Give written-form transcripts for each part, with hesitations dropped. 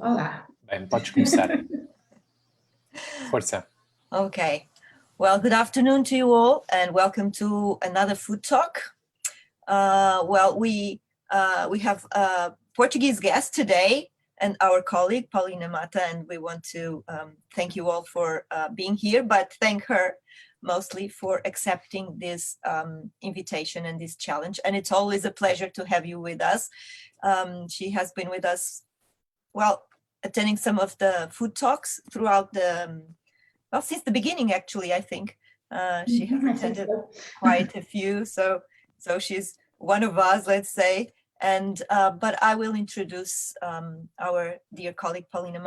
Olá. Bem, podes começar. Força. Okay. Well, good afternoon to you all, and welcome to another food talk. We have a Portuguese guest today, and our colleague Paulina Mata, and we want to thank you all for being here, but thank her mostly for accepting this invitation and this challenge. And it's always a pleasure to have you with us. She has been with us, well, attending some of the food talks throughout the since the beginning, actually. I think she has attended quite a few, so she's one of us, let's say. And but I will introduce our dear colleague Paulina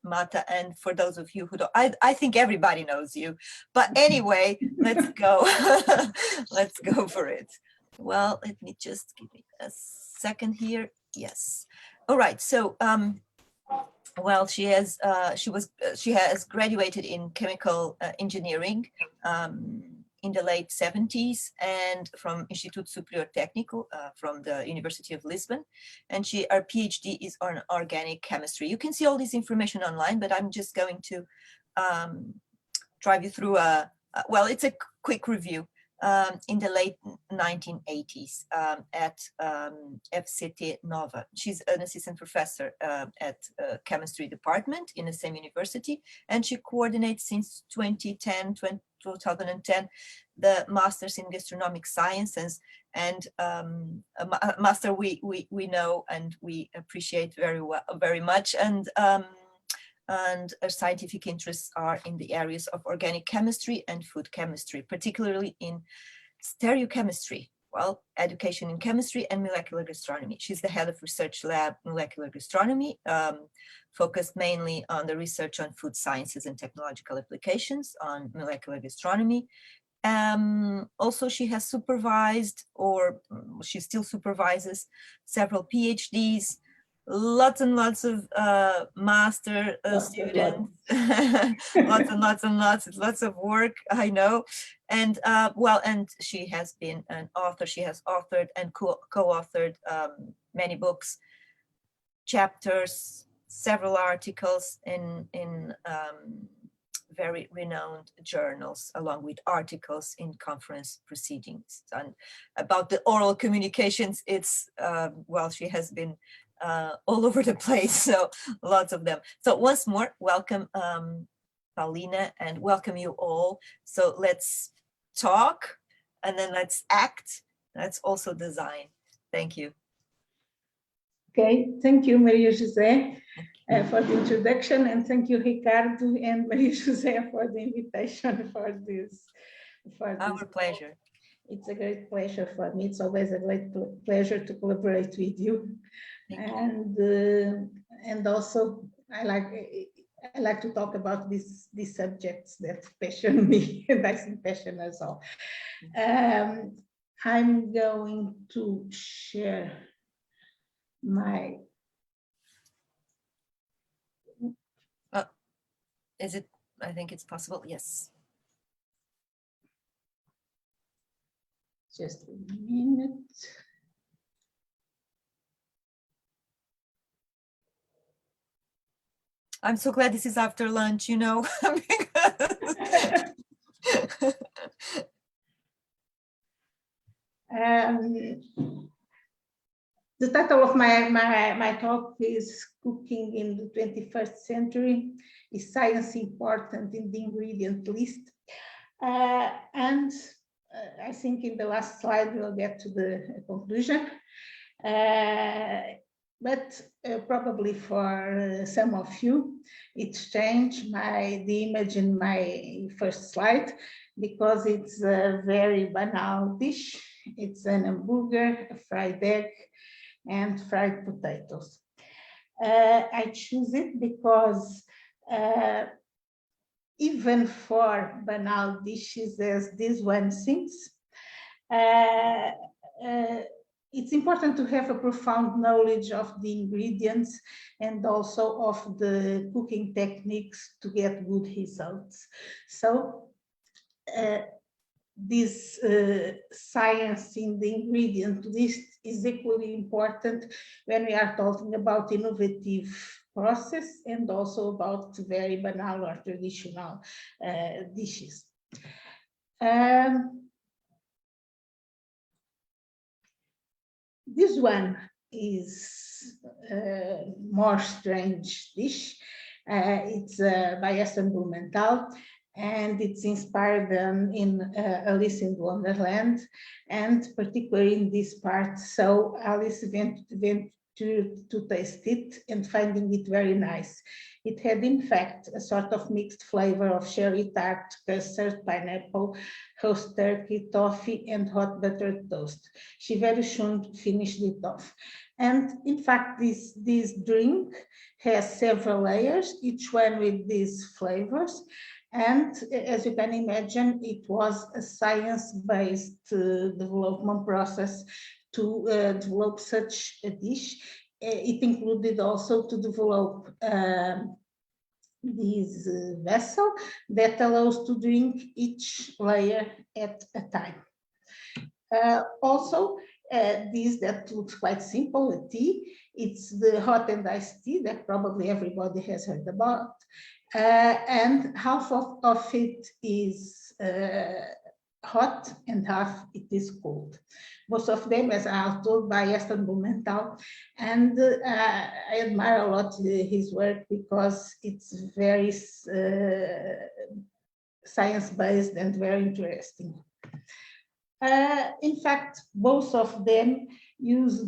Mata, and for those of you who don't, I think everybody knows you, but anyway, let's go. Let's go for it. Well, let me just give me a second here. Yes. All right. So well, she has graduated in chemical engineering in the late 70s, and from Instituto Superior Técnico from the University of Lisbon, and her PhD is on organic chemistry. You can see all this information online, but I'm just going to drive you through well, it's a quick review. In the late 1980s at FCT Nova. She's an assistant professor at chemistry department in the same university, and she coordinates since 2010 the Masters in Gastronomic Sciences, and a master we know and we appreciate very much, and her scientific interests are in the areas of organic chemistry and food chemistry, particularly in stereochemistry, well, education in chemistry and molecular gastronomy. She's the head of research lab molecular gastronomy, focused mainly on the research on food sciences and technological applications on molecular gastronomy. Also, she has supervised, or she still supervises, several PhDs, lots and lots of master students, lots of work, I know. And well, and she has been an author. She has authored and co-authored many books, chapters, several articles in very renowned journals, along with articles in conference proceedings. And about the oral communications, it's well, she has been all over the place, so lots of them. So once more, welcome Paulina, and welcome you all. So let's talk, and then let's act. Let's also design. Thank you. Okay, thank you, Maria José, for the introduction, and thank you, Ricardo and Maria José, for the invitation for this. Our pleasure. It's a great pleasure for me. It's always a great pleasure to collaborate with you. And also I like to talk about these subjects that passion me, and I think passion us all. I'm going to share my. Is it? I think it's possible. Yes. Just a minute. I'm so glad this is after lunch, you know. The title of my talk is Cooking in the 21st Century. Is Science Important in the Ingredient List? And I think in the last slide we'll get to the conclusion. But probably for some of you, it's changed the image in my first slide, because it's a very banal dish. It's an hamburger, a fried egg, and fried potatoes. I choose it because even for banal dishes as this one seems, it's important to have a profound knowledge of the ingredients and also of the cooking techniques to get good results. So this science in the ingredient list is equally important when we are talking about innovative process and also about very banal or traditional dishes. This one is a more strange dish. It's by Esther Blumenthal, and it's inspired in Alice in Wonderland, and particularly in this part. So Alice went to taste it and finding it very nice. It had, in fact, a sort of mixed flavor of cherry tart, custard, pineapple, roast turkey, toffee, and hot buttered toast. She very soon finished it off. And in fact, this drink has several layers, each one with these flavors. And as you can imagine, it was a science-based development process to develop such a dish. It included also to develop this vessel that allows to drink each layer at a time. Also, this that looks quite simple, a tea. It's the hot and iced tea that probably everybody has heard about. And half of it is hot and half it is cold. Most of them, as I was told, by Esther Blumenthal, and I admire a lot his work because it's very science-based and very interesting. In fact, both of them use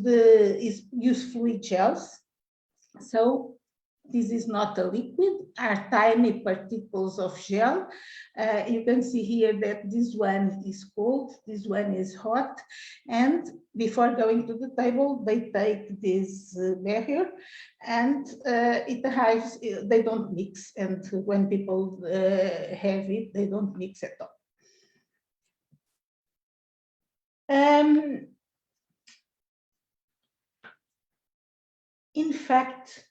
fluid gels. So this is not a liquid, are tiny particles of gel. You can see here that this one is cold, this one is hot. And before going to the table, they take this barrier and it arrives, they don't mix. And when people have it, they don't mix at all. In fact,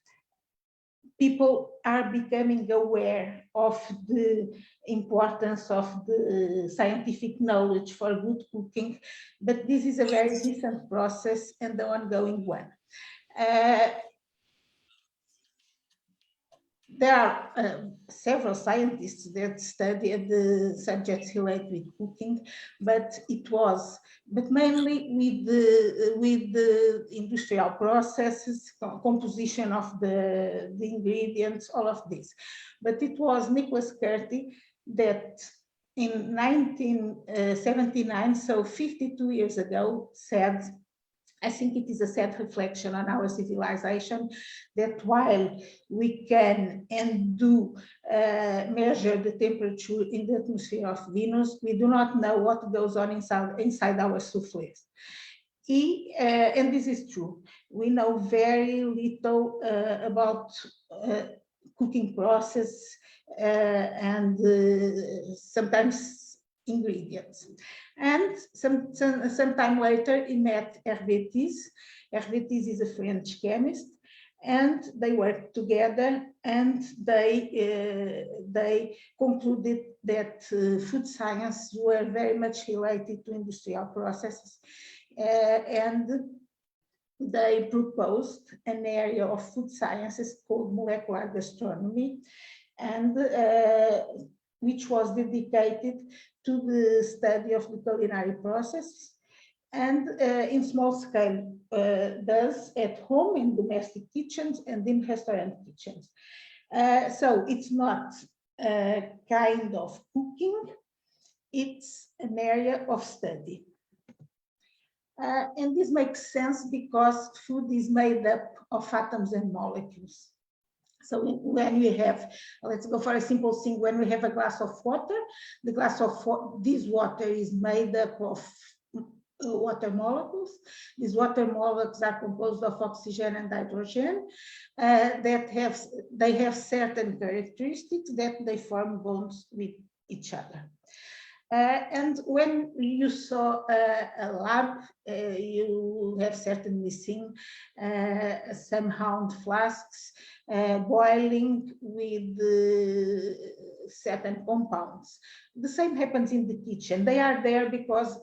people are becoming aware of the importance of the scientific knowledge for good cooking, but this is a very recent process and the ongoing one. There are several scientists that studied the subjects related with cooking, but mainly with the industrial processes, composition of the ingredients, all of this. But it was Nicholas Curti that in 1979, so 52 years ago, said, I think it is a sad reflection on our civilization that while we can and do measure the temperature in the atmosphere of Venus, we do not know what goes on inside our soufflés. And this is true. We know very little about cooking process and sometimes ingredients. And some time later, he met Hervé Tisse. Hervé Tisse is a French chemist, and they worked together, and they concluded that food science were very much related to industrial processes, and they proposed an area of food sciences called molecular gastronomy, and which was dedicated to the study of the culinary process, and in small scale does at home in domestic kitchens and in restaurant kitchens. So it's not a kind of cooking, it's an area of study. And this makes sense because food is made up of atoms and molecules. So when we have, let's go for a simple thing, when we have a glass of water, the glass of this water is made up of water molecules. These water molecules are composed of oxygen and hydrogen they have certain characteristics that they form bonds with each other. And when you saw a lab, you have certainly seen some hound flasks boiling with certain compounds. The same happens in the kitchen. They are there because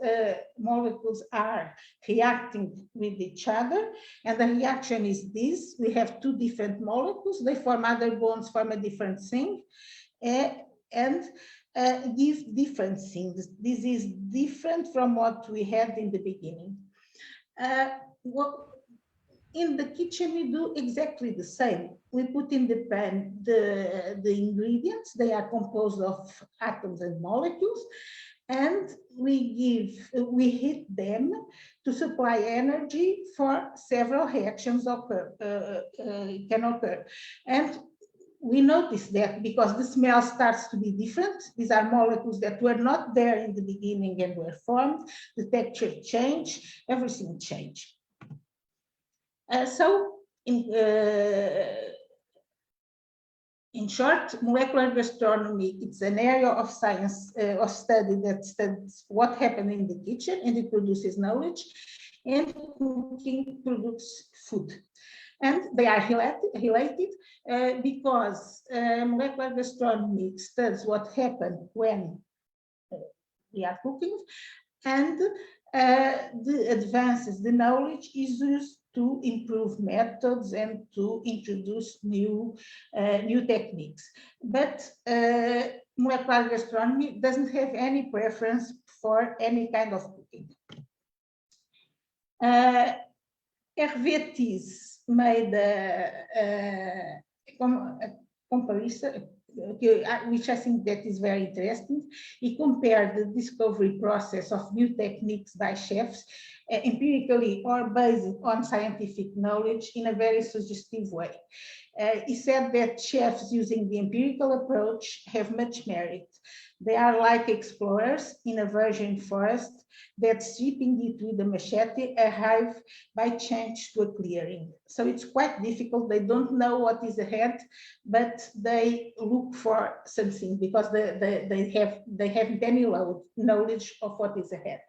molecules are reacting with each other, and the reaction is this. We have two different molecules. They form other bonds, form a different thing, and give different things. This is different from what we had in the beginning. In the kitchen, we do exactly the same. We put in the pan the ingredients. They are composed of atoms and molecules, and we heat them to supply energy for several reactions can occur. And we notice that because the smell starts to be different. These are molecules that were not there in the beginning and were formed. The texture changed, everything changed. So in short, molecular gastronomy, it's an area of science, of study that studies what happened in the kitchen, and it produces knowledge, and cooking produces food. And they are related because molecular gastronomy studies what happened when we are cooking, and the advances, the knowledge is used to improve methods and to introduce new techniques. But molecular gastronomy doesn't have any preference for any kind of cooking. Hervé Thies made a comparison, which I think that is very interesting. He compared the discovery process of new techniques by chefs empirically or based on scientific knowledge in a very suggestive way. He said that chefs using the empirical approach have much merit. They are like explorers in a virgin forest that, sweeping it with a machete, arrive by chance to a clearing. So it's quite difficult. They don't know what is ahead, but they look for something because they haven't any knowledge of what is ahead.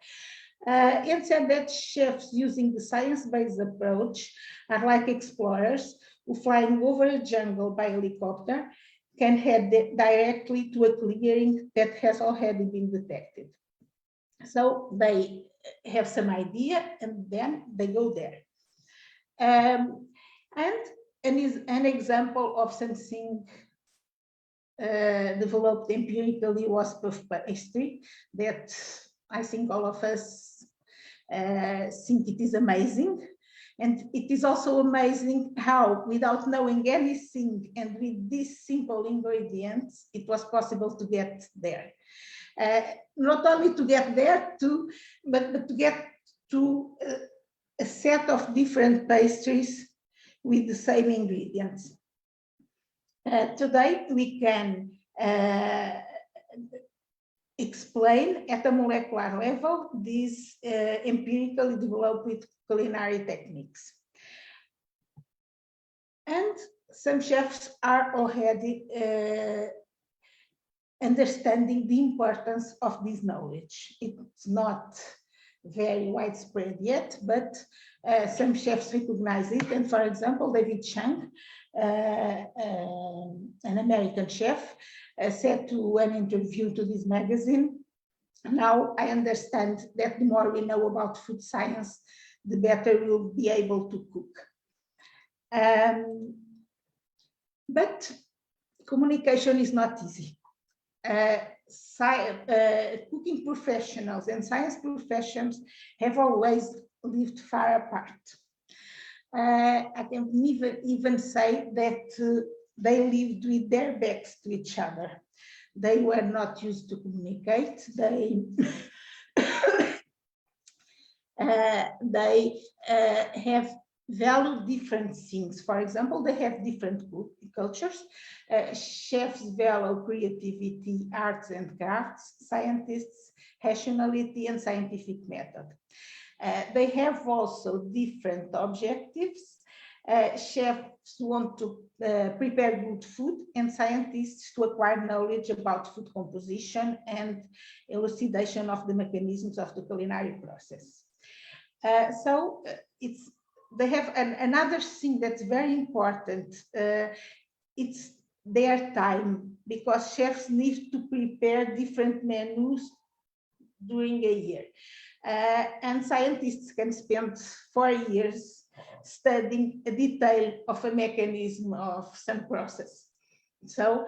And said that chefs using the science-based approach are like explorers who, flying over a jungle by helicopter, can head directly to a clearing that has already been detected. So they have some idea and then they go there. And an example of something developed empirically was puff pastry that I think all of us think it is amazing. And it is also amazing how, without knowing anything and with these simple ingredients, it was possible to get there. Not only to get there, but to get to a set of different pastries with the same ingredients. Today, we can explain at a molecular level these empirically developed culinary techniques. And some chefs are already understanding the importance of this knowledge. It's not very widespread yet, but some chefs recognize it. And for example, David Chang, an American chef, said to an interview to this magazine, "Now I understand that the more we know about food science, the better we'll be able to cook." But communication is not easy. Cooking professionals and science professions have always lived far apart. I can even say that they lived with their backs to each other. They were not used to communicate. They have valued different things. For example, they have different cultures. Chefs value creativity, arts and crafts, scientists, rationality and scientific method. They have also different objectives. chefs want to prepare good food, and scientists to acquire knowledge about food composition and elucidation of the mechanisms of the culinary process. They have another thing that's very important. It's their time, because chefs need to prepare different menus during a year. And scientists can spend 4 years studying a detail of a mechanism of some process. So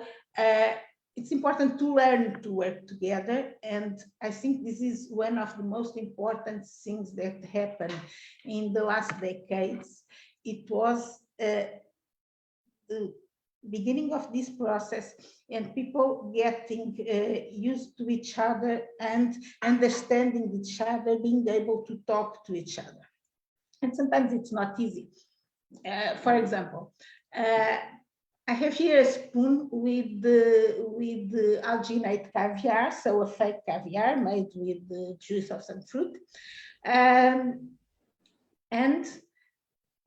it's important to learn to work together. And I think this is one of the most important things that happened in the last decades. It was the beginning of this process and people getting used to each other and understanding each other, being able to talk to each other. And sometimes it's not easy. For example, I have here a spoon with the alginate caviar, so a fake caviar made with the juice of some fruit. And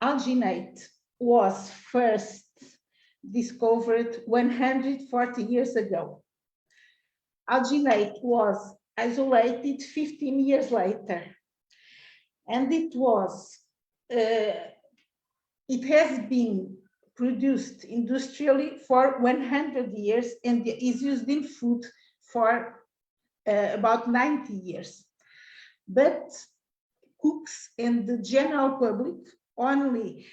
alginate was first discovered 140 years ago. Alginate was isolated 15 years later. And it has been produced industrially for 100 years and is used in food for about 90 years. But cooks and the general public only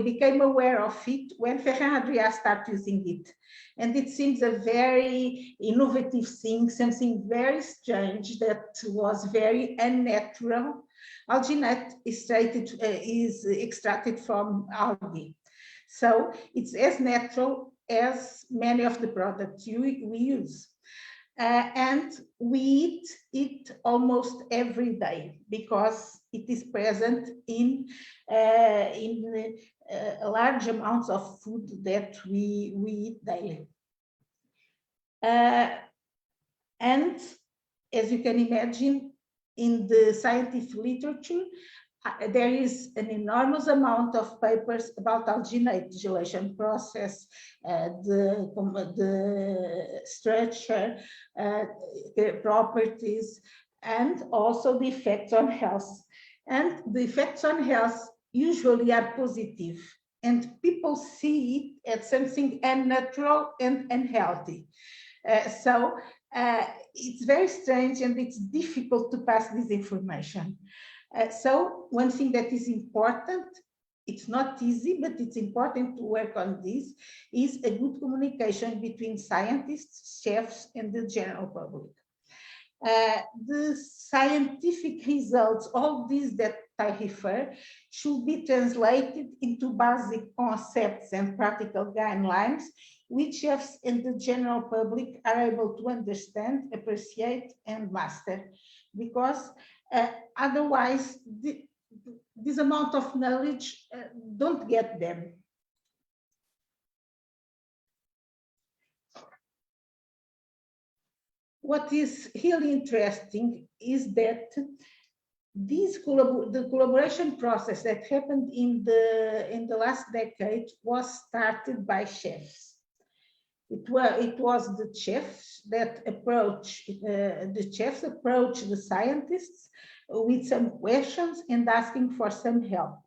became aware of it when Ferran Adrià started using it. And it seems a very innovative thing, something very strange that was very unnatural. Alginate is extracted from algae. So it's as natural as many of the products we use. And we eat it almost every day because it is present in large amounts of food that we eat daily. And as you can imagine, in the scientific literature, there is an enormous amount of papers about alginate gelation process, the structure, the properties, and also the effects on health. And the effects on health usually are positive, and people see it as something unnatural and unhealthy. So it's very strange, and it's difficult to pass this information. So one thing that is important, it's not easy, but it's important to work on this, is a good communication between scientists, chefs, and the general public. The scientific results, all these that I refer, should be translated into basic concepts and practical guidelines, which chefs and the general public are able to understand, appreciate, and master. Because otherwise, this amount of knowledge don't get them. What is really interesting is that the collaboration process that happened in the last decade was started by chefs. It was the chefs that approached the scientists with some questions and asking for some help.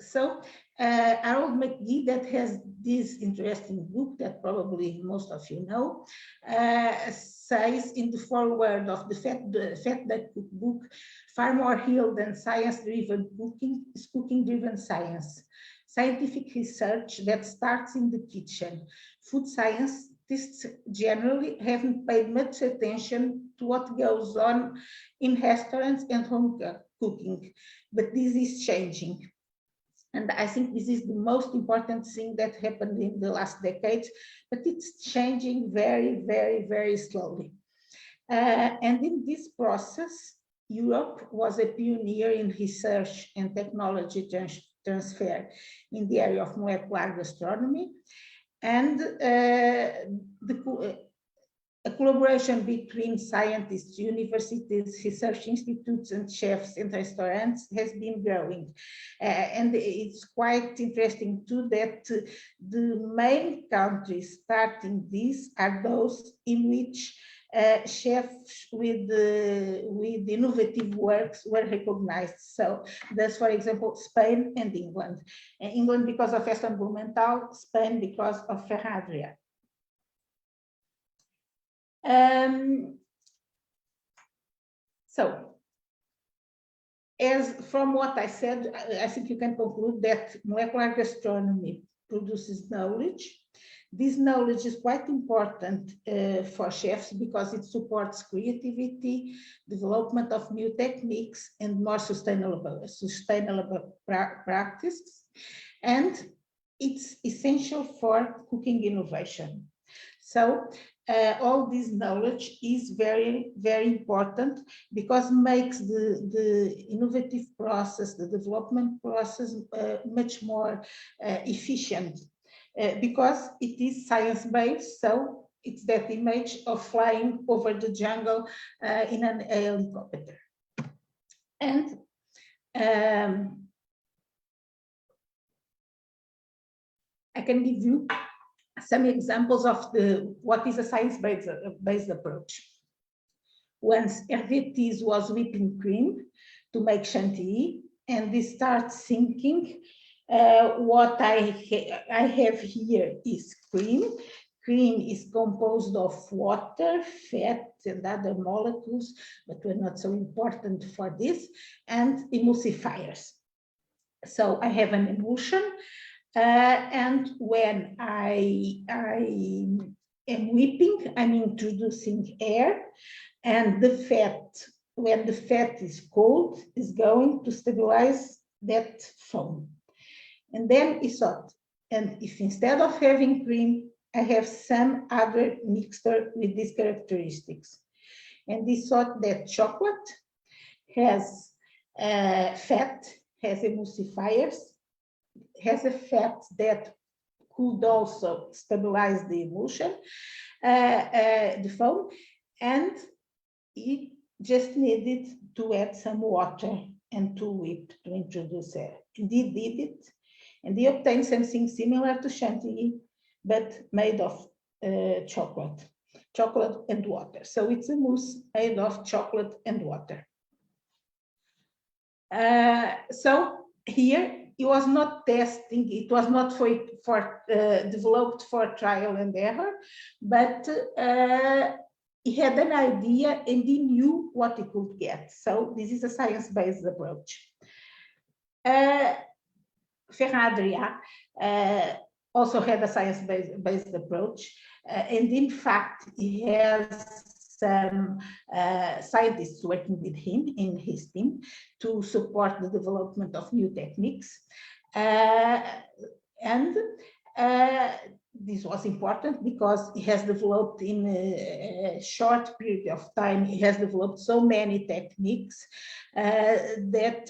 So Harold McGee, that has this interesting book that probably most of you know, says in the foreword of the Fat Duck book, far more hill than science-driven cooking is cooking-driven science. Scientific research that starts in the kitchen. Food scientists generally haven't paid much attention to what goes on in restaurants and home cooking, but this is changing. And I think this is the most important thing that happened in the last decades, but it's changing very, very, very slowly. And in this process, Europe was a pioneer in research and technology transfer in the area of molecular gastronomy. And a collaboration between scientists, universities, research institutes, and chefs and restaurants has been growing. And it's quite interesting too that the main countries starting this are those in which chefs with innovative works were recognized. So that's, for example, Spain and England. England because of Aston Blumenthal, Spain because of Ferran Adrià. So, as from what I said, I think you can conclude that molecular gastronomy produces knowledge. This knowledge is quite important for chefs because it supports creativity, development of new techniques, and more sustainable practices. And it's essential for cooking innovation. So all this knowledge is very, very important because it makes the innovative process, the development process much more efficient because it is science-based. So it's that image of flying over the jungle in an helicopter. And I can give you some examples of what is a science-based approach. Once Hervé Thies was whipping cream to make chantilly, and they start thinking, what I have here is cream. Cream is composed of water, fat, and other molecules, but were not so important for this, and emulsifiers. So I have an emulsion. And when I am whipping, I'm introducing air, and the fat, when the fat is cold, is going to stabilize that foam. And then it's hot. And if instead of having cream, I have some other mixture with these characteristics. And this thought that chocolate has fat, has emulsifiers, has a fat that could also stabilize the emulsion, the foam, and it just needed to add some water and to whip to introduce air. And he did it, and he obtained something similar to chantilly, but made of chocolate and water. So it's a mousse made of chocolate and water. So here, he was not testing, it was not developed for trial and error, but he had an idea and he knew what he could get. So this is a science-based approach. Ferran Adrià also had a science-based approach, and in fact, he has some scientists working with him in his team to support the development of new techniques. And this was important because he has developed in a short period of time, he has developed so many techniques that,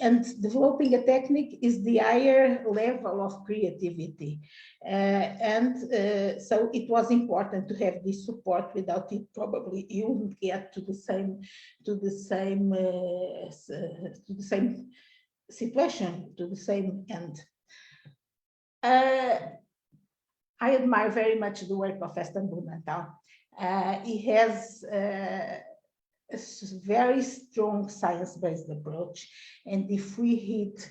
and developing a technique is the higher level of creativity. So it was important to have this support. Without it, probably you wouldn't get to the same situation, to the same end. I admire very much the work of Aston Blumenthal. He has a very strong science-based approach, and if we hit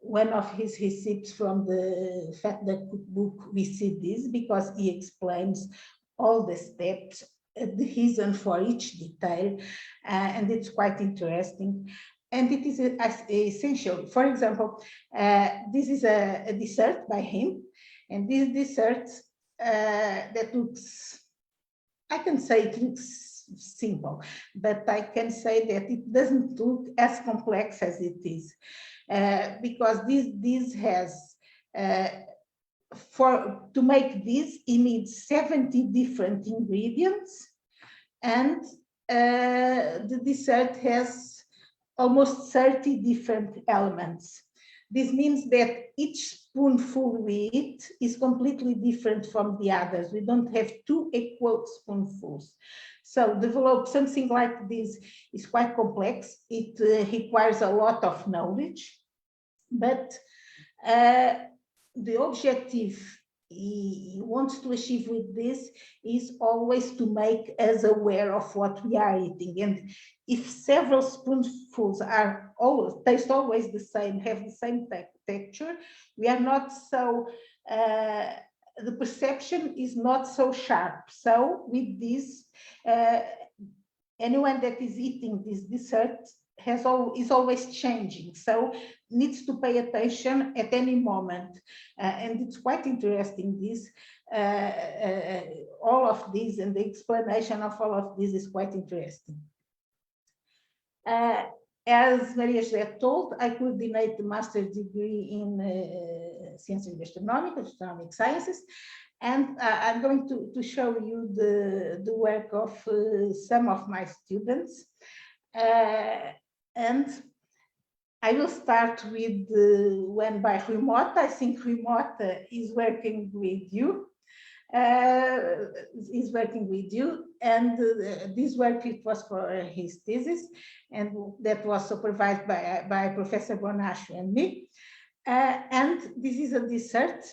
one of his recipes from the Fat Duck cookbook, we see this because he explains all the steps, the reason for each detail, and it's quite interesting. And it is essential. For example, this is a dessert by him, and this dessert that looks, I can say it looks simple, but I can say that it doesn't look as complex as it is, because this has, to make this, it needs 70 different ingredients, and the dessert has almost 30 different elements. This means that each spoonful we eat is completely different from the others. We don't have two equal spoonfuls. So develop something like this is quite complex. It requires a lot of knowledge, but the objective he wants to achieve with this is always to make us aware of what we are eating. And if several spoonfuls are taste always the same, have the same texture, we are not so, the perception is not so sharp. So with this, anyone that is eating this dessert is always changing, so needs to pay attention at any moment. And it's quite interesting, this, all of this, and the explanation of all of this is quite interesting. As Maria José told, I coordinate the master's degree in Ciências Gastronómicas, Gastronomic Sciences, and I'm going to show you the work of some of my students. And I will start with one by Rui Mota. I think Rui Mota is working with you. And this work, it was for his thesis, and that was supervised by Professor Bonaccio and me. And this is a dessert,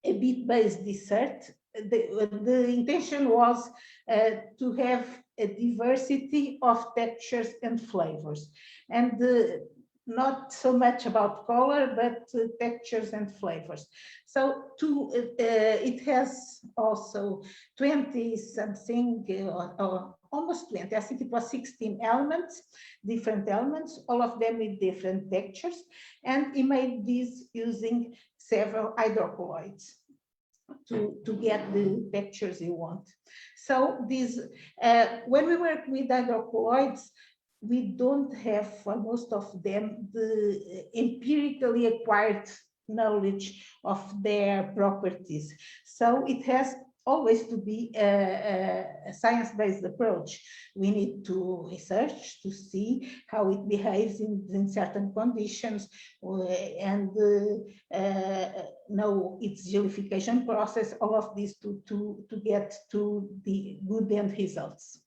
a beet-based dessert. The intention was to have a diversity of textures and flavors, and not so much about color, but textures and flavors. So it has also 20 something, or almost 20, I think it was 16 elements, different elements, all of them with different textures. And he made this using several hydrocolloids to get the textures you want. So this, when we work with hydrocolloids, we don't have, for most of them, the empirically acquired knowledge of their properties. So it has always to be a science-based approach. We need to research to see how it behaves in certain conditions, and know its gelification process, all of this to get to the good end results.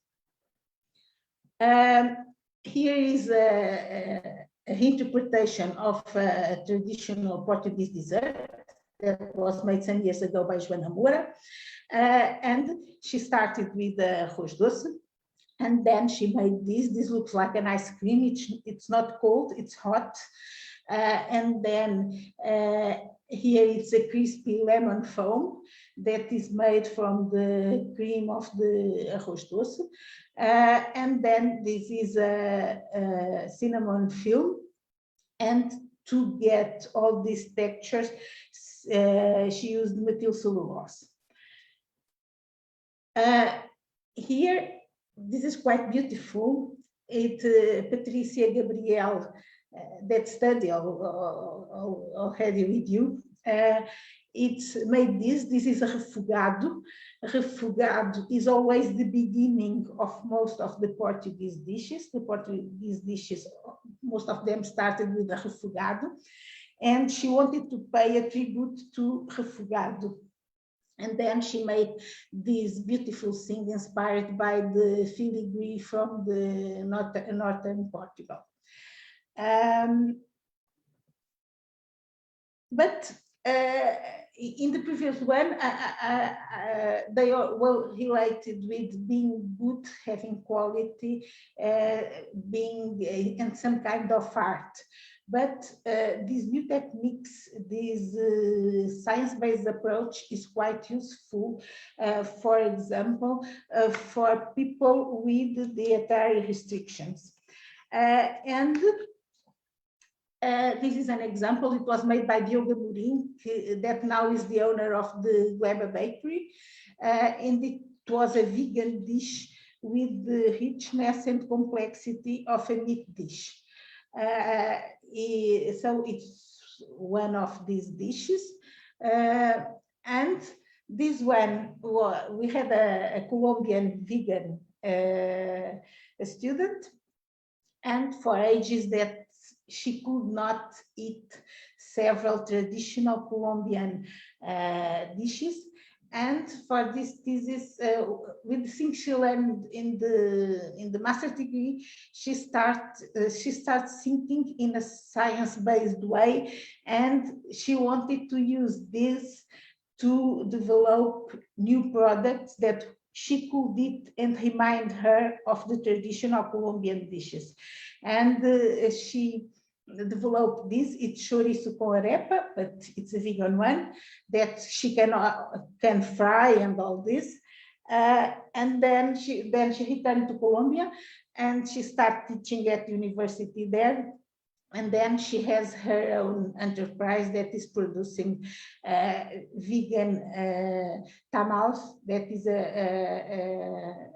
Here is an interpretation of a traditional Portuguese dessert that was made some years ago by Joana Moura. And she started with arroz doce, and then she made this. This looks like an ice cream. It's not cold, it's hot. And then here it's a crispy lemon foam that is made from the cream of the arroz doce. And then this is a cinnamon film. And to get all these textures, she used methyl cellulose. Here, this is quite beautiful. Patricia Gabriel, that study already with you, it's made this. This is a refogado. Refogado is always the beginning of most of the Portuguese dishes. The Portuguese dishes, most of them started with a refogado, and she wanted to pay a tribute to refogado. And then she made this beautiful thing inspired by the filigree from the northern Portugal. But in the previous one, they are well related with being good, having quality, being and some kind of art. But these new techniques, this science-based approach is quite useful, for example, for people with dietary restrictions. And this is an example. It was made by Diogo Amorim, that now is the owner of the Weber Bakery. And it was a vegan dish with the richness and complexity of a meat dish. So it's one of these dishes. And this one, we had a Colombian vegan student, and for ages that she could not eat several traditional Colombian dishes. And for this thesis, with the things she learned in the master's degree, she starts thinking in a science-based way, and she wanted to use this to develop new products that she could eat and remind her of the traditional Colombian dishes. And she developed this. It's chorizo con arepa, but it's a vegan one that she can fry and all this. And then she returned to Colombia and she started teaching at university there. And then she has her own enterprise that is producing vegan tamales. That is a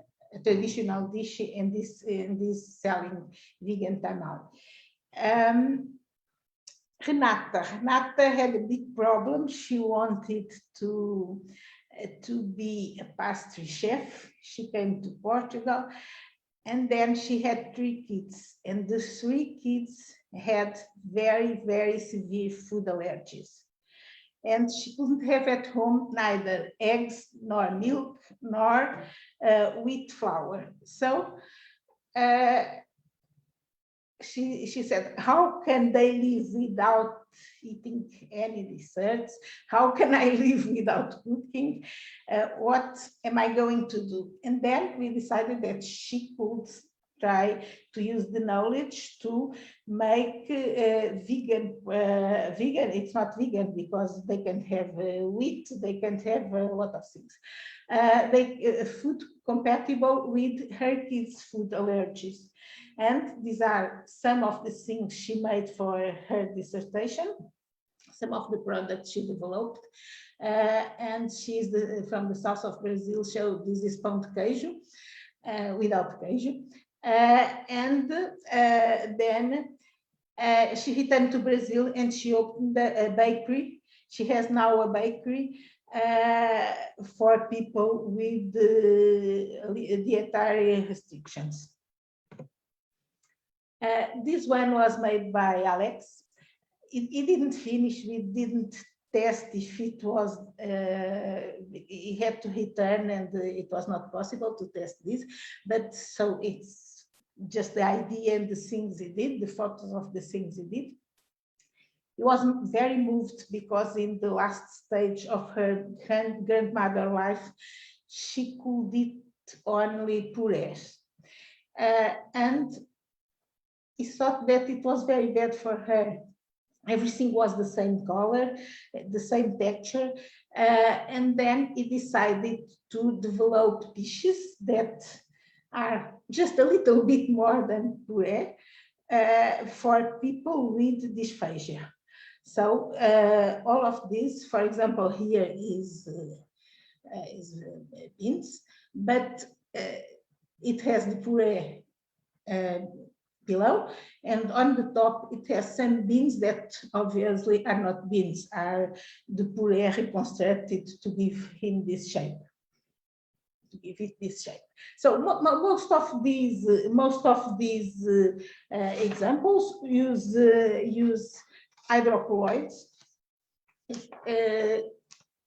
traditional dish in this selling vegan tamal. Renata had a big problem. She wanted to be a pastry chef. She came to Portugal, and then she had 3 kids, and the 3 kids had very, very severe food allergies. And she couldn't have at home neither eggs, nor milk, nor wheat flour. So she said, how can they live without eating any desserts? How can I live without cooking? What am I going to do? And then we decided that she could try to use the knowledge to make vegan. It's not vegan because they can have wheat, they can have a lot of things. Food compatible with her kids' food allergies. And these are some of the things she made for her dissertation, some of the products she developed. And she's from the south of Brazil, so this is pão de queijo, without queijo. And then she returned to Brazil and she opened a bakery. She has now a bakery for people with dietary restrictions. This one was made by Alex. It didn't finish. We didn't test if it was, he had to return and it was not possible to test this. But so it's just the idea and the things he did, the photos of the things he did. He wasn't very moved because in the last stage of her grandmother's life, she could eat only purees. And he thought that it was very bad for her. Everything was the same color, the same texture. And then he decided to develop dishes that are just a little bit more than puree for people with dysphagia. So all of this, for example, here is beans, but it has the puree below, and on the top it has some beans that obviously are not beans, are the puree reconstructed to give him this shape, to give it this shape. So most of these examples use hydrocolloids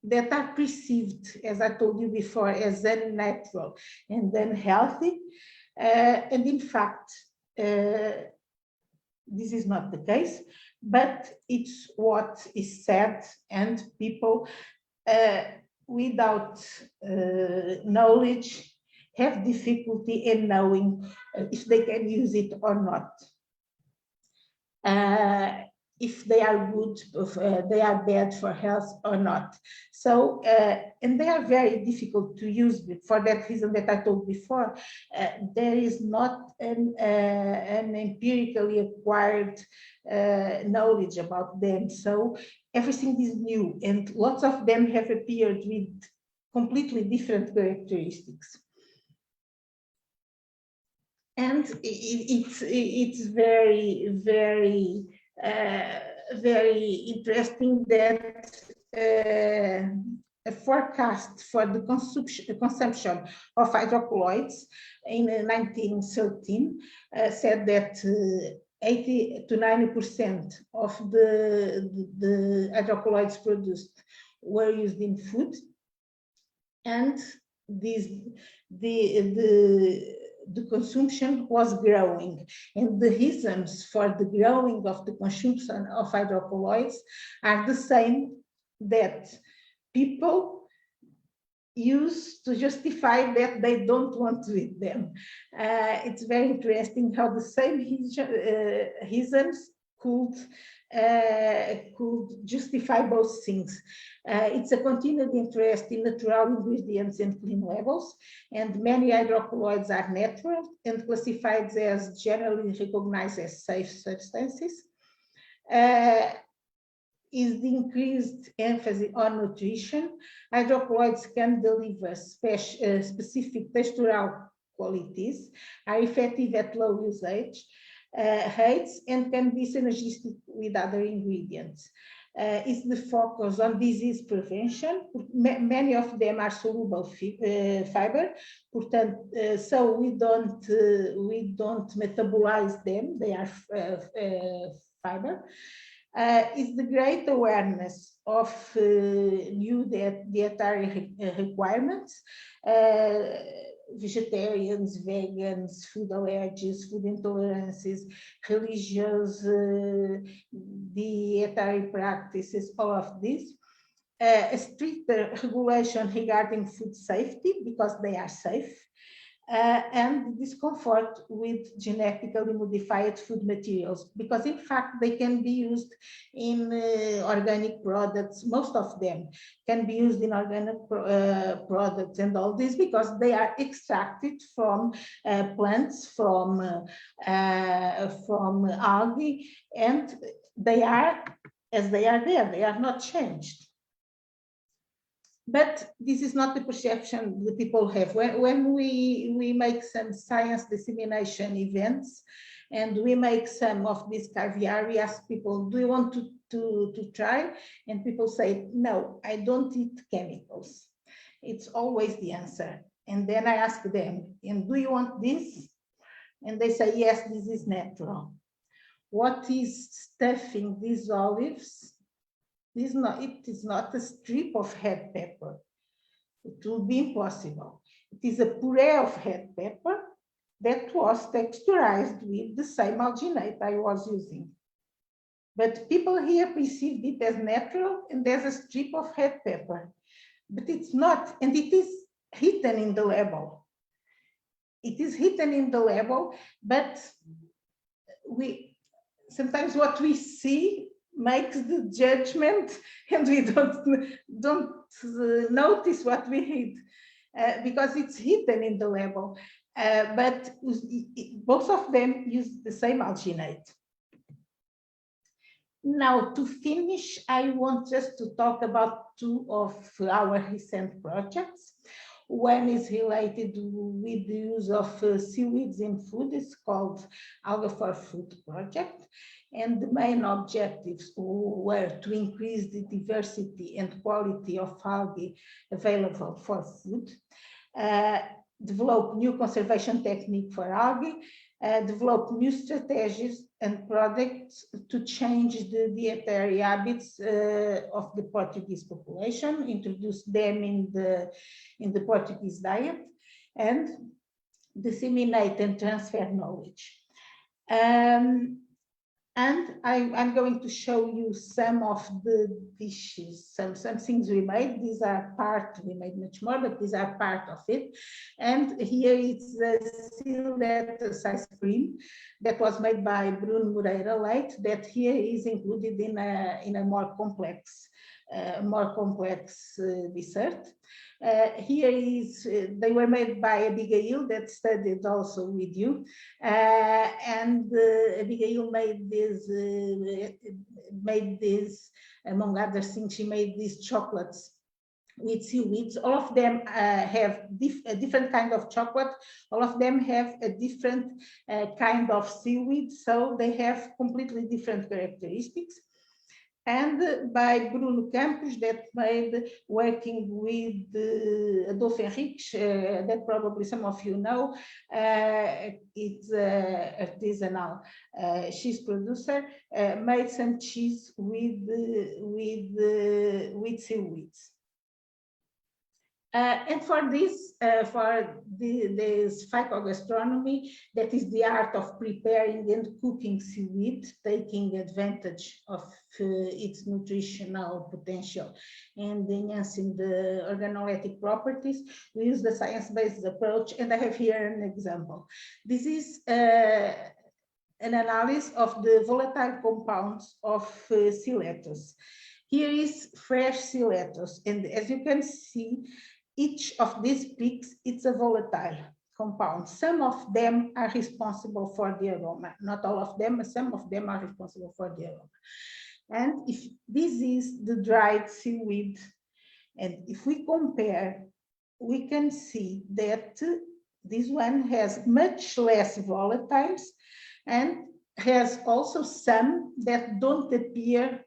that are perceived, as I told you before, as unnatural and unhealthy, and in fact this is not the case, but it's what is said, and people without knowledge have difficulty in knowing if they can use it or not. If they are good, if they are bad for health or not. So, and they are very difficult to use for that reason that I told before. There is not an empirically acquired knowledge about them. So everything is new, and lots of them have appeared with completely different characteristics. And it's very, very very interesting that a forecast for the consumption of hydrocolloids in 1913 said that 80 to 90% of the hydrocolloids produced were used in food, and the consumption was growing. And the reasons for the growing of the consumption of hydrocolloids are the same that people use to justify that they don't want to eat them. It's very interesting how the same reasons could justify both things. It's a continued interest in natural ingredients and clean labels, and many hydrocolloids are natural and classified as generally recognized as safe substances. Is the increased emphasis on nutrition. Hydrocolloids can deliver specific textural qualities, are effective at low usage rates, and can be synergistic with other ingredients. Is the focus on disease prevention. Many of them are soluble fiber, so we don't metabolize them, they are fiber. Is the great awareness of new dietary requirements, vegetarians, vegans, food allergies, food intolerances, religious dietary practices, all of this. A stricter regulation regarding food safety, because they are safe, and discomfort with genetically modified food materials, because in fact they can be used in organic products. Most of them can be used in organic products and all this, because they are extracted from plants, from algae, and they are as they are there, they are not changed. But this is not the perception the people have. When we make some science dissemination events and we make some of this caviar, we ask people, do you want to try? And people say, no, I don't eat chemicals. It's always the answer. And then I ask them, and do you want this? And they say, yes, this is natural. What is stuffing these olives? It is not a strip of red pepper. It will be impossible. It is a puree of red pepper that was texturized with the same alginate I was using. But people here perceived it as natural and as a strip of red pepper. But it's not, and it is hidden in the label. It is hidden in the label, but sometimes what we see makes the judgment, and we don't notice what we read because it's hidden in the label. But both of them use the same alginate. Now, to finish, I want just to talk about two of our recent projects. One is related with the use of seaweeds in food. It's called Alga for Food project. And the main objectives were to increase the diversity and quality of algae available for food, develop new conservation technique for algae, develop new strategies and products to change the dietary habits of the Portuguese population, introduce them in the Portuguese diet, and disseminate and transfer knowledge. And I'm going to show you some of the dishes, some things we made. These are part, we made much more, but these are part of it. And here it's the seal lettuce ice cream that was made by Bruno Moreira Leite, that here is included in a more complex dessert. Here is, they were made by Abigail that studied also with you. And Abigail made this, among other things, she made these chocolates with seaweeds. All of them have a different kind of chocolate. All of them have a different kind of seaweed, so they have completely different characteristics. and by Bruno Campos that made working with Adolfo Henriques, that probably some of you know. It's artisanal cheese producer, made some cheese with seaweeds. And for this, this phycogastronomy, that is the art of preparing and cooking seaweed, taking advantage of its nutritional potential and enhancing the organoleptic properties, we use the science-based approach, and I have here an example. This is an analysis of the volatile compounds of sea lettuce. Here is fresh sea lettuce, and as you can see, each of these peaks, it's a volatile compound. Some of them are responsible for the aroma. Not all of them, but some of them are responsible for the aroma. And if this is the dried seaweed, and if we compare, we can see that this one has much less volatiles and has also some that don't appear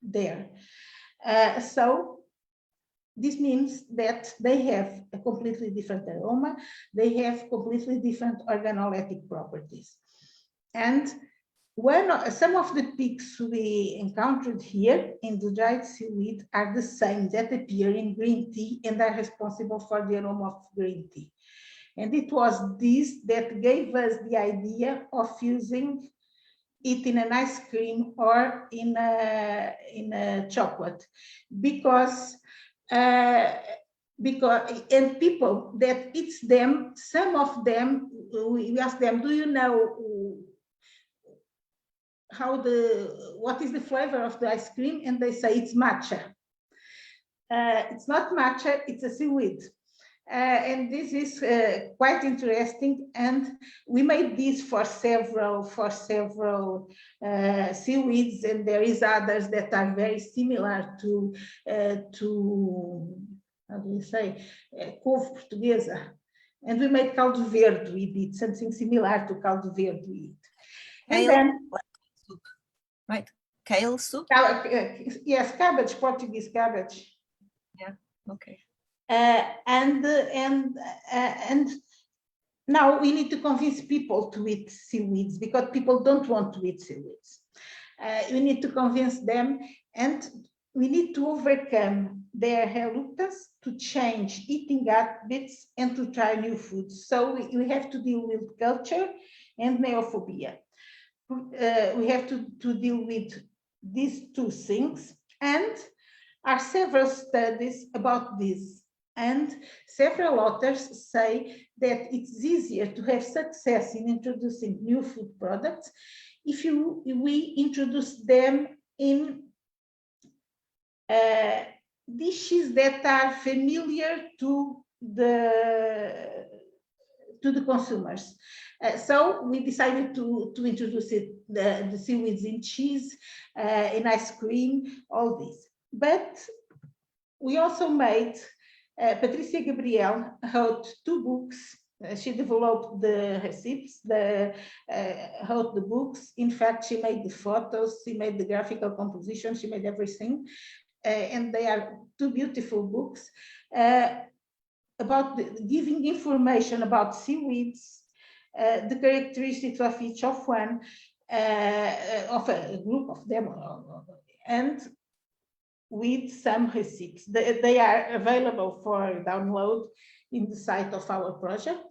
there. So this means that they have a completely different aroma, they have completely different organoleptic properties. And some of the peaks we encountered here in the dried seaweed are the same that appear in green tea and are responsible for the aroma of green tea. And it was this that gave us the idea of using it in an ice cream or in a chocolate, because people that eat them, some of them, we ask them, do you know what is the flavor of the ice cream? And they say it's matcha. It's not matcha, it's a seaweed. And this is quite interesting, and we made this for several seaweeds, and there is others that are very similar to how do you say, couve portuguesa, and we made caldo verde with it, something similar to caldo verde with it. And then, soup, right? Kale soup. Yes, cabbage, Portuguese cabbage. Yeah. Okay. And now we need to convince people to eat seaweeds, because people don't want to eat seaweeds. We need to convince them, and we need to overcome their reluctance to change eating habits and to try new foods. So we have to deal with culture and neophobia. We have to deal with these two things, and are several studies about this. And several authors say that it's easier to have success in introducing new food products if we introduce them in dishes that are familiar to the consumers. So we decided to introduce the seaweeds in cheese, in ice cream, all this. But we also made, Patricia Gabriel wrote 2 books. She developed the recipes, wrote the books. In fact, she made the photos, she made the graphical composition, she made everything. And they are 2 beautiful books about giving information about seaweeds, the characteristics of each of one, of a group of them, and with some recipes. They are available for download in the site of our project.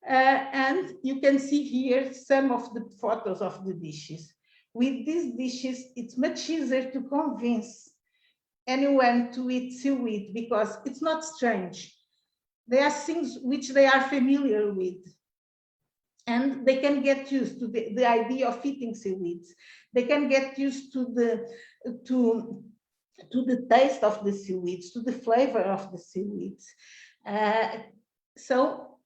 And you can see here some of the photos of the dishes. With these dishes, it's much easier to convince anyone to eat seaweed, because it's not strange. There are things which they are familiar with, and they can get used to the idea of eating seaweeds. They can get used to the taste of the seaweeds, to the flavor of the seaweeds. So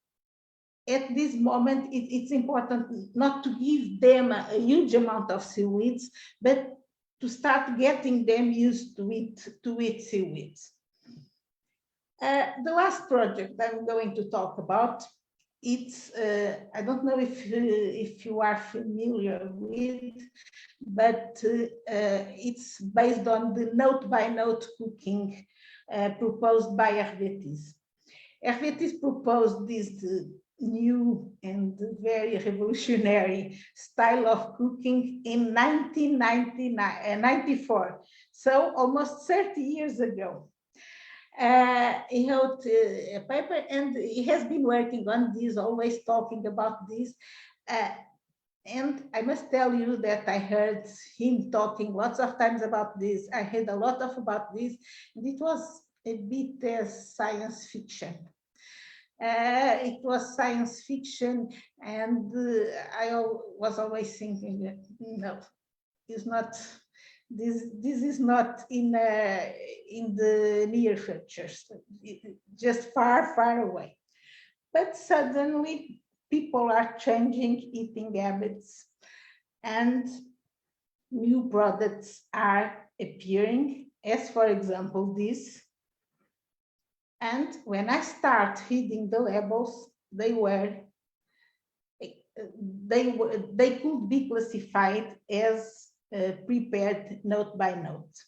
at this moment, it's important not to give them a huge amount of seaweeds, but to start getting them used to eat seaweeds. The last project I'm going to talk about it's, I don't know if you are familiar with, but it's based on the note-by-note cooking proposed by Hervé Tisse. Hervé Tisse proposed this new and very revolutionary style of cooking in 1994, so almost 30 years ago. He wrote a paper, and he has been working on this, always talking about this. And I must tell you that I heard him talking lots of times about this. I heard a lot about this, and it was a bit as science fiction. It was science fiction, and I was always thinking that no, it's not. This is not in the near future, just far, far away. But suddenly, people are changing eating habits, and new products are appearing, as for example this. And when I start reading the labels, they could be classified as prepared note by note.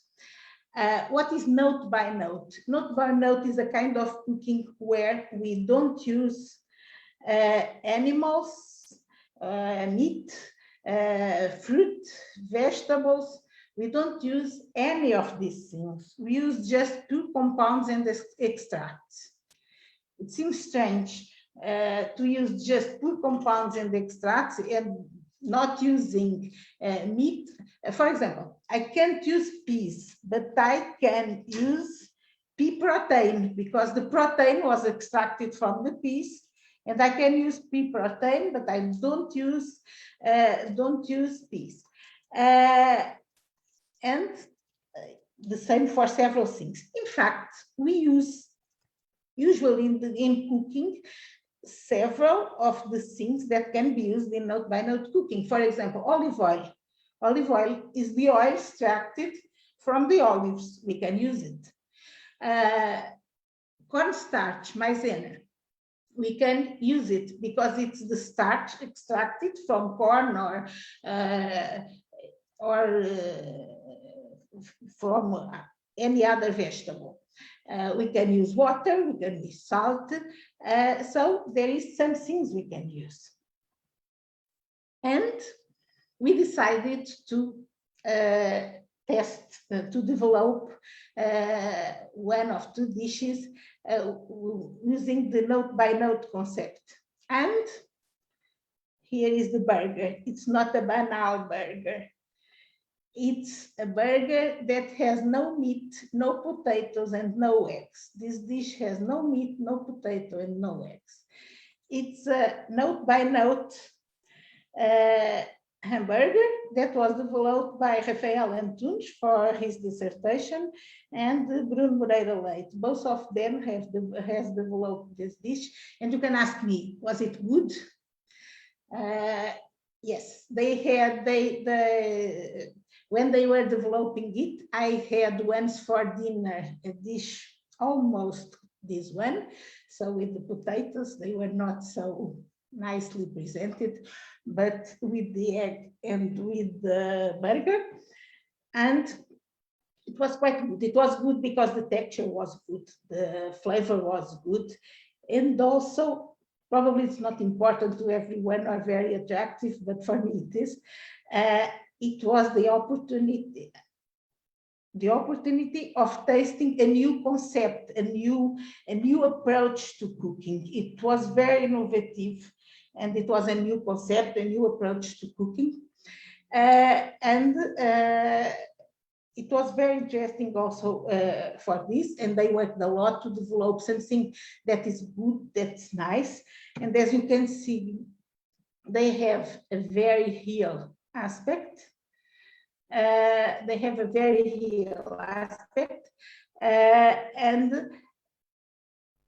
What is note by note? Note by note is a kind of cooking where we don't use animals, meat, fruit, vegetables. We don't use any of these things. We use just 2 compounds and extracts. It seems strange to use just 2 compounds and extracts and not using meat. For example, I can't use peas, but I can use pea protein because the protein was extracted from the peas, and I can use pea protein, but I don't use peas. And the same for several things. In fact, we use usually in cooking several of the things that can be used in note-by-note cooking. For example, olive oil. Olive oil is the oil extracted from the olives. We can use it. Cornstarch, maizena. We can use it because it's the starch extracted from corn or from any other vegetable. We can use water, we can use salt. So there is some things we can use. And we decided to to develop 1 of 2 dishes using the note-by-note concept. And here is the burger. It's not a banal burger. It's a burger that has no meat, no potatoes, and no eggs. This dish has no meat, no potato, and no eggs. It's a note-by-note hamburger that was developed by Rafael Antunes for his dissertation, and Bruno Moreira Leite. Both of them has developed this dish. And you can ask me, was it good? Yes, when they were developing it, I had once for dinner a dish almost this one. So with the potatoes, they were not so nicely presented, but with the egg and with the burger. And it was quite good. It was good because the texture was good, the flavor was good, and also, probably it's not important to everyone or very attractive, but for me it is. It was the opportunity of tasting a new concept, a new approach to cooking. It was very innovative, and it was a new concept, a new approach to cooking. It was very interesting also for this, and they worked a lot to develop something that is good, that's nice. And as you can see, they have a very real aspect. They have a very real aspect. And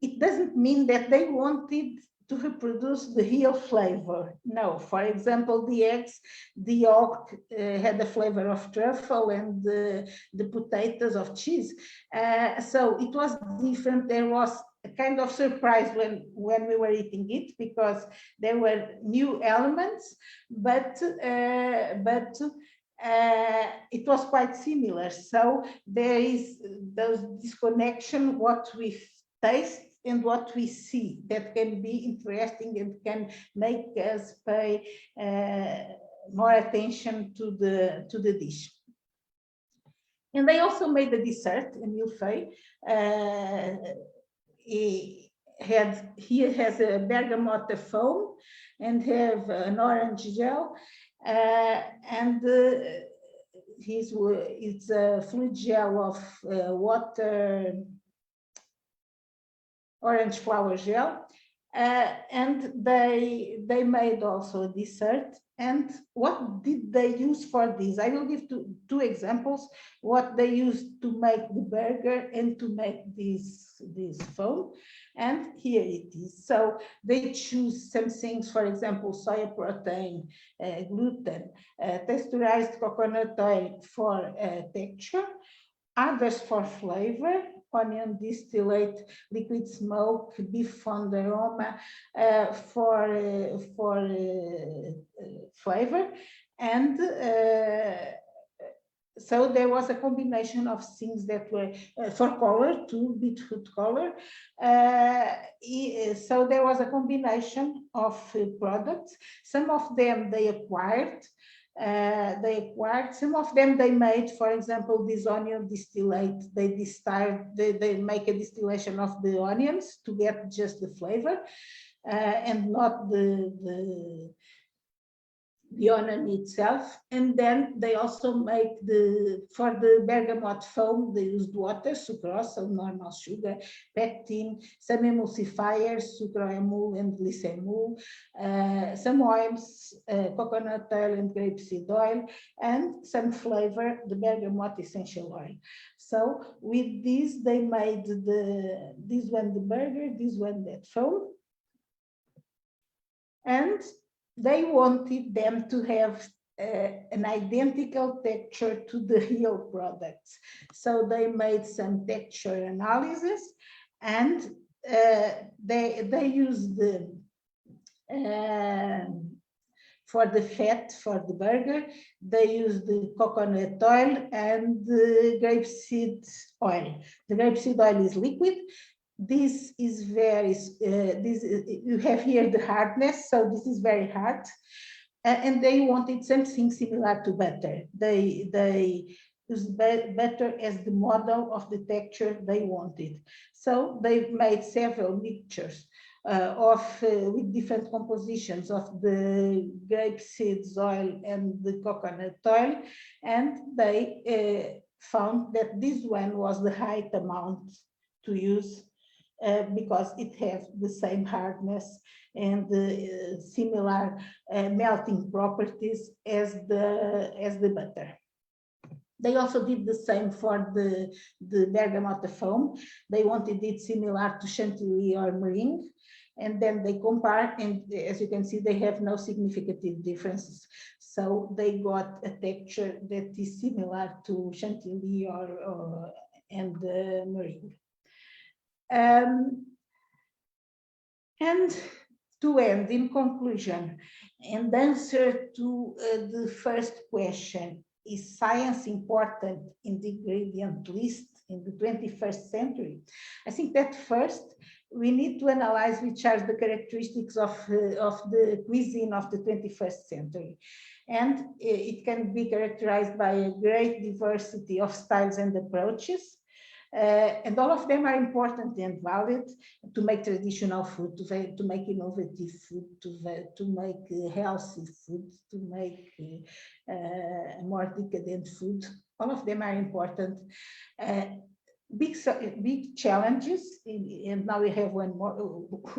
it doesn't mean that they wanted to reproduce the real flavor. No, for example, the eggs, the yolk had the flavor of truffle, and the potatoes of cheese. So it was different. There was kind of surprised when we were eating it, because there were new elements, but it was quite similar. So there is those disconnection, what we taste and what we see, that can be interesting and can make us pay more attention to the dish. And they also made a dessert, a millefeuille. He has a bergamot foam and have an orange gel, and it's a fluid gel of water, orange flower gel, and they made also a dessert. And what did they use for this? I will give two examples, what they used to make the burger and to make this foam. And here it is. So they choose some things, for example, soy protein, gluten, texturized coconut oil for texture, others for flavor, onion distillate, liquid smoke, beef fond aroma for flavor. And so there was a combination of things that were for color too, beetroot color. So there was a combination of products. Some of them they acquired. Some of them they made. For example, this onion distillate, they make a distillation of the onions to get just the flavor and not the onion itself. And then they also make for the bergamot foam, they used water, sucrose, so normal sugar, pectin, some emulsifiers, sucroemul and glycemul, some oils, coconut oil and grapeseed oil, and some flavor, the bergamot essential oil. So with this, they made this one the burger, this one that foam. And they wanted them to have an identical texture to the real products. So they made some texture analysis, and they used for the fat for the burger, they used the coconut oil and the grapeseed oil. The grapeseed oil is liquid. This is very, you have here the hardness, so this is very hard. And they wanted something similar to butter. They used butter as the model of the texture they wanted. So they made several mixtures with different compositions of the grapeseed oil and the coconut oil. And they found that this one was the right amount to use, because it has the same hardness and similar melting properties as the butter. They also did the same for the bergamot foam. They wanted it similar to chantilly or meringue. And then they compare, and as you can see, they have no significant differences. So they got a texture that is similar to chantilly and meringue. And to end, in conclusion, and answer to the first question, is science important in the ingredient list in the 21st century? I think that first we need to analyze which are the characteristics of the cuisine of the 21st century. And it can be characterized by a great diversity of styles and approaches. And all of them are important and valid to make traditional food, to make innovative food, to make healthy food, to make more decadent food. All of them are important. Big challenges, and now we have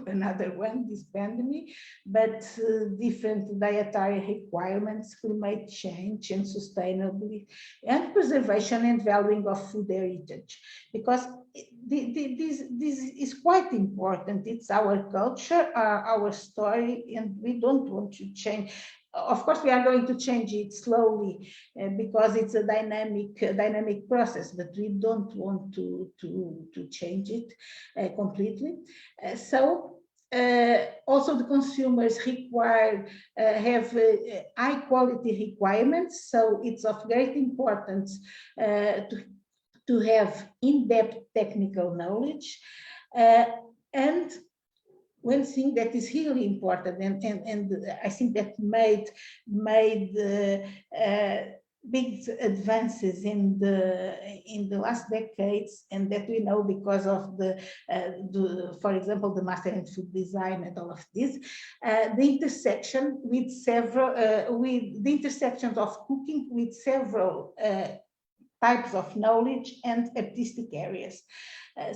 another one, this pandemic, but different dietary requirements, climate change and sustainability, and preservation and valuing of food heritage, because this is quite important. It's our culture, our story, and we don't want to change. Of course, we are going to change it slowly because it's a dynamic process, but we don't want to change it completely. Also the consumers require have high quality requirements, so it's of great importance to have in-depth technical knowledge. And one thing that is really important, and I think that made big advances in the last decades, and that we know because of for example, the master in food design and all of this, the intersection with several with the intersections of cooking with several types of knowledge and artistic areas.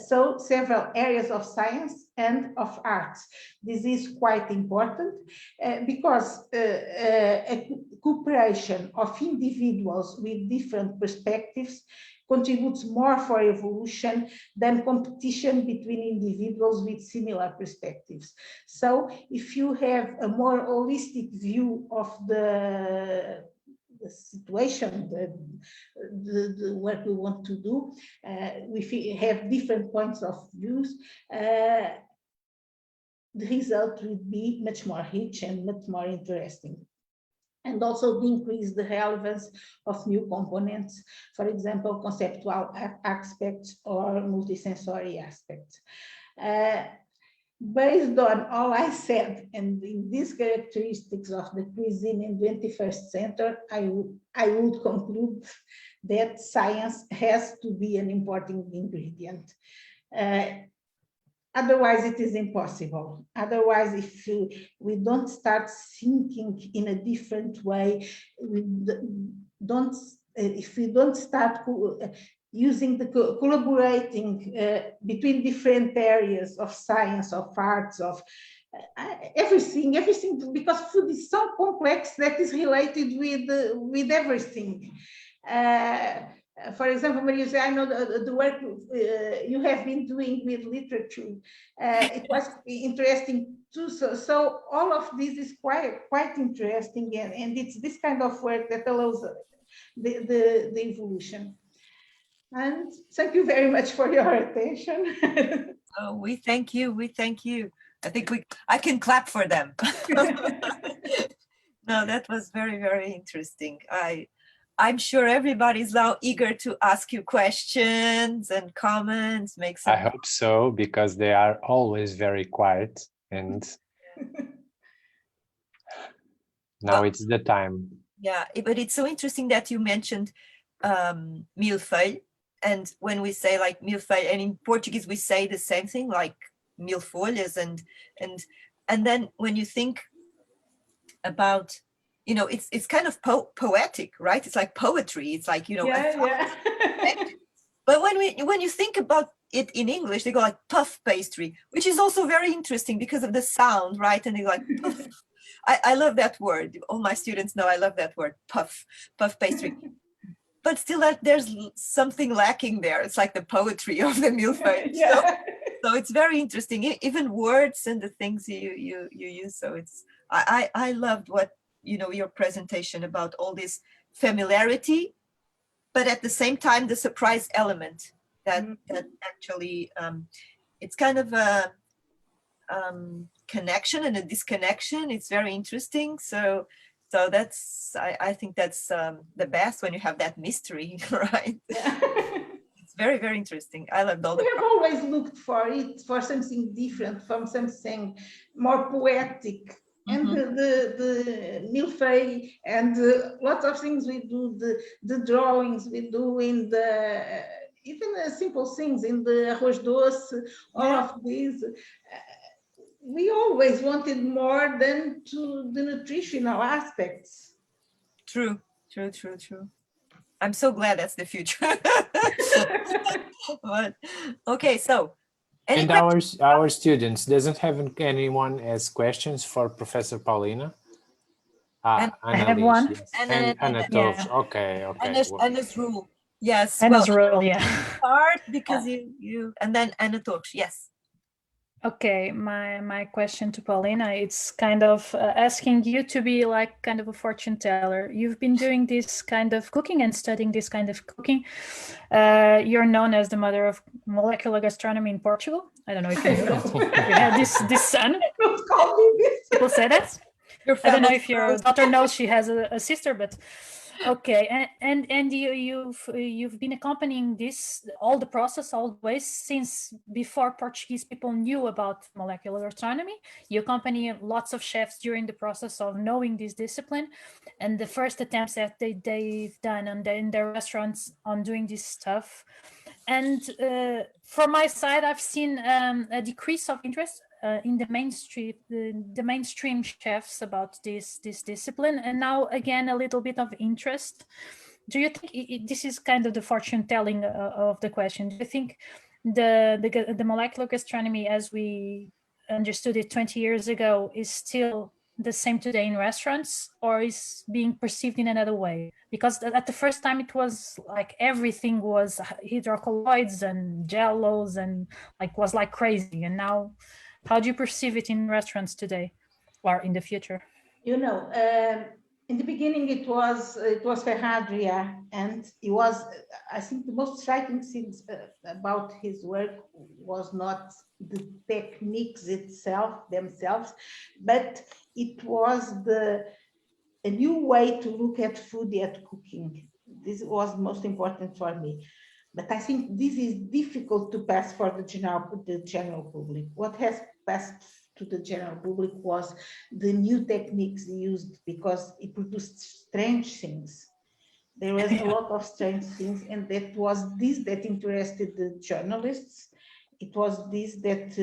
So several areas of science and of arts. This is quite important because a cooperation of individuals with different perspectives contributes more for evolution than competition between individuals with similar perspectives. So if you have a more holistic view of the situation, the work we want to do, we have different points of views, the result would be much more rich and much more interesting. And also increase the relevance of new components, for example, conceptual aspects or multisensory aspects. Based on all I said and in these characteristics of the cuisine in 21st century, I would conclude that science has to be an important ingredient. Otherwise, it is impossible. Otherwise, if we don't start thinking in a different way, if we don't start using the collaborating between different areas of science, of arts, of everything, because food is so complex that is related with everything. For example, when you say, I know the work you have been doing with literature, it was interesting too. So all of this is quite interesting, and it's this kind of work that allows the evolution. And thank you very much for your attention. Oh, we thank you. We thank you. I think I can clap for them. No, that was very, very interesting. I'm sure everybody's now eager to ask you questions and comments. I hope so, because they are always very quiet, and now it's the time. Yeah, but it's so interesting that you mentioned milfeille. And when we say like milfeille, and in Portuguese we say the same thing, like mil folhas, and then when you think about, you know, it's kind of poetic, right? It's like poetry. It's like, you know, yeah. But when you think about it in English, they go like puff pastry, which is also very interesting because of the sound, right? And they go like puff. I love that word. All my students know I love that word, puff pastry. But still, there's something lacking there. It's like the poetry of the milfeille. Yeah. So it's very interesting, even words and the things you use. So it's I loved what, you know, your presentation about all this familiarity, but at the same time the surprise element that actually it's kind of a connection and a disconnection. It's very interesting. So that's, I think that's the best when you have that mystery, right? Yeah. It's very, very interesting. I loved all the. We have always looked for something different, from something more poetic. And the milfeille and lots of things we do, the drawings we do in the, even simple things in the arroz doce, all of these. We always wanted more than to the nutritional aspects. True. I'm so glad that's the future. But, okay, so. And our students, doesn't have anyone ask questions for Professor Paulina? I have one. Yes. And Anatoly. Okay. Anna's rule. Yes. Anna's rule, yeah. Start because you and then Anatoly, yes. Okay, my question to Paulina, it's kind of asking you to be like kind of a fortune teller. You've been doing this kind of cooking and studying this kind of cooking. You're known as the mother of molecular gastronomy in Portugal. I don't know if you knew that. You had this son. Don't call me this. People say that. Your I don't know family if your daughter knows she has a sister, but okay. And you've been accompanying this all the process always since before Portuguese people knew about molecular gastronomy. You accompany lots of chefs during the process of knowing this discipline, and the first attempts that they've done in their restaurants on doing this stuff. And from my side, I've seen a decrease of interest in the mainstream chefs about this discipline, and now again a little bit of interest. Do you think this is kind of the fortune telling of the question? Do you think the molecular gastronomy as we understood it 20 years ago is still the same today in restaurants, or is being perceived in another way? Because at the first time it was like everything was hydrocolloids and jellos and was like crazy, and now how do you perceive it in restaurants today or in the future? You know, in the beginning it was Ferradria, and it was, I think the most striking things about his work was not the techniques themselves, but it was a new way to look at food, at cooking. This was most important for me. But I think this is difficult to pass for the general public. What has passed to the general public was the new techniques used, because it produced strange things. There was a lot of strange things, and that was this that interested the journalists. It was this that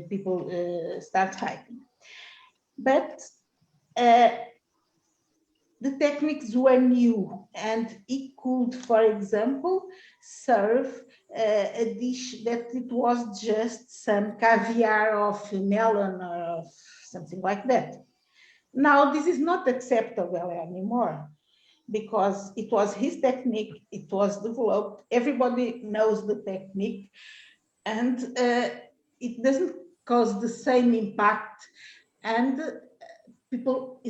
people start hiding. But the techniques were new, and it could, for example, serve a dish that it was just some caviar of melon or of something like that. Now, this is not acceptable anymore, because it was his technique, it was developed, everybody knows the technique, and it doesn't cause the same impact, and people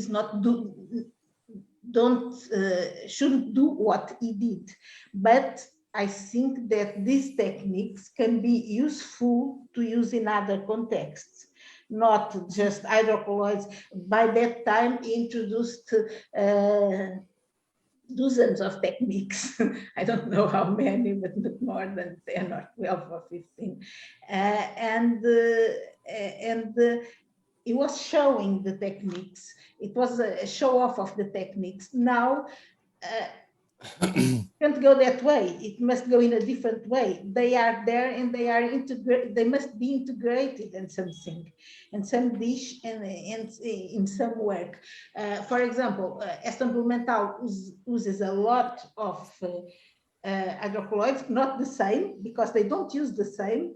shouldn't do what he did. But I think that these techniques can be useful to use in other contexts, not just hydrocolloids. By that time, he introduced dozens of techniques. I don't know how many, but more than 10 or 12 or 15. It was showing the techniques. It was a show off of the techniques. Now, it can't go that way. It must go in a different way. They are there, and they must be integrated in something, in some dish, and in some work. For example, Estampel Mental uses a lot of hydrocolloids, not the same, because they don't use the same.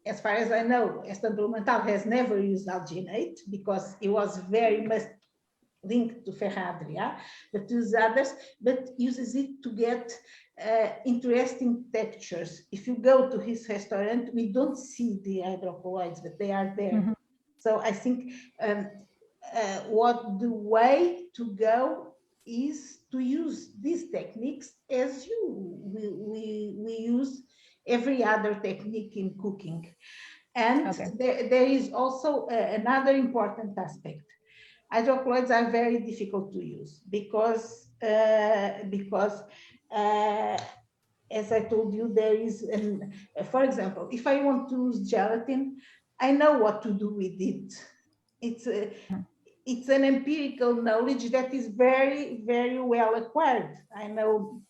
As far as I know, Estampel Mental has never used alginate, because it was very much linked to Ferradria, but uses others, but uses it to get interesting textures. If you go to his restaurant, we don't see the hydrocolloids, but they are there. Mm-hmm. So I think what the way to go is to use these techniques as we use every other technique in cooking. And okay, there is also another important aspect. Hydrocolloids are very difficult to use because as I told you, there is for example, if I want to use gelatin, I know what to do with it. It's an empirical knowledge that is very, very well acquired. I know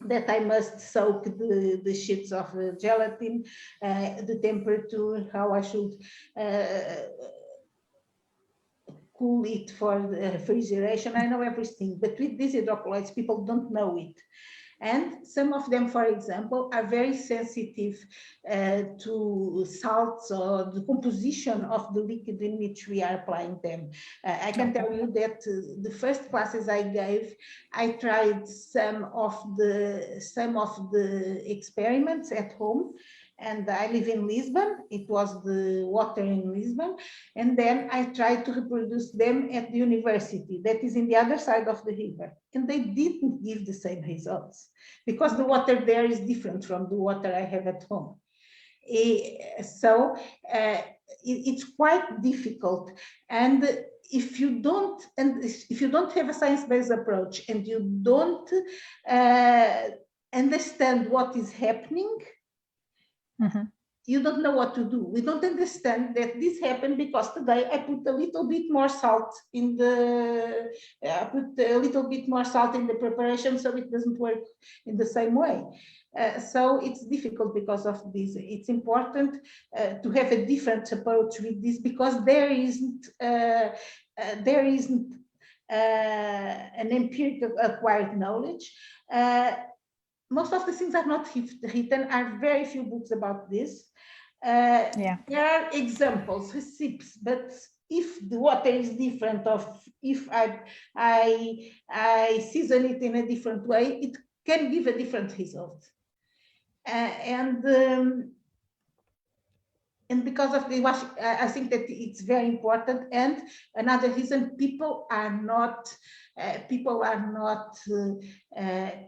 that I must soak the sheets of gelatin, the temperature, how I should cool it for the refrigeration. I know everything, but with these hydrocolloids, people don't know it. And some of them, for example, are very sensitive to salts or the composition of the liquid in which we are applying them. I can tell you that the first classes I gave, I tried some of the experiments at home, and I live in Lisbon. It was the water in Lisbon. And then I tried to reproduce them at the university that is in the other side of the river. And they didn't give the same results because the water there is different from the water I have at home. So it's quite difficult. And if you don't have a science-based approach and you don't understand what is happening, you don't know what to do. We don't understand that this happened because today I put a little bit more salt in the preparation, so it doesn't work in the same way. So it's difficult because of this. It's important to have a different approach with this because there isn't an empirical acquired knowledge. Most of the things are not written, are very few books about this. There are examples, receipts, but if the water is different, if I season it in a different way, it can give a different result. And because of the wash, I think that it's very important. And another reason, people are not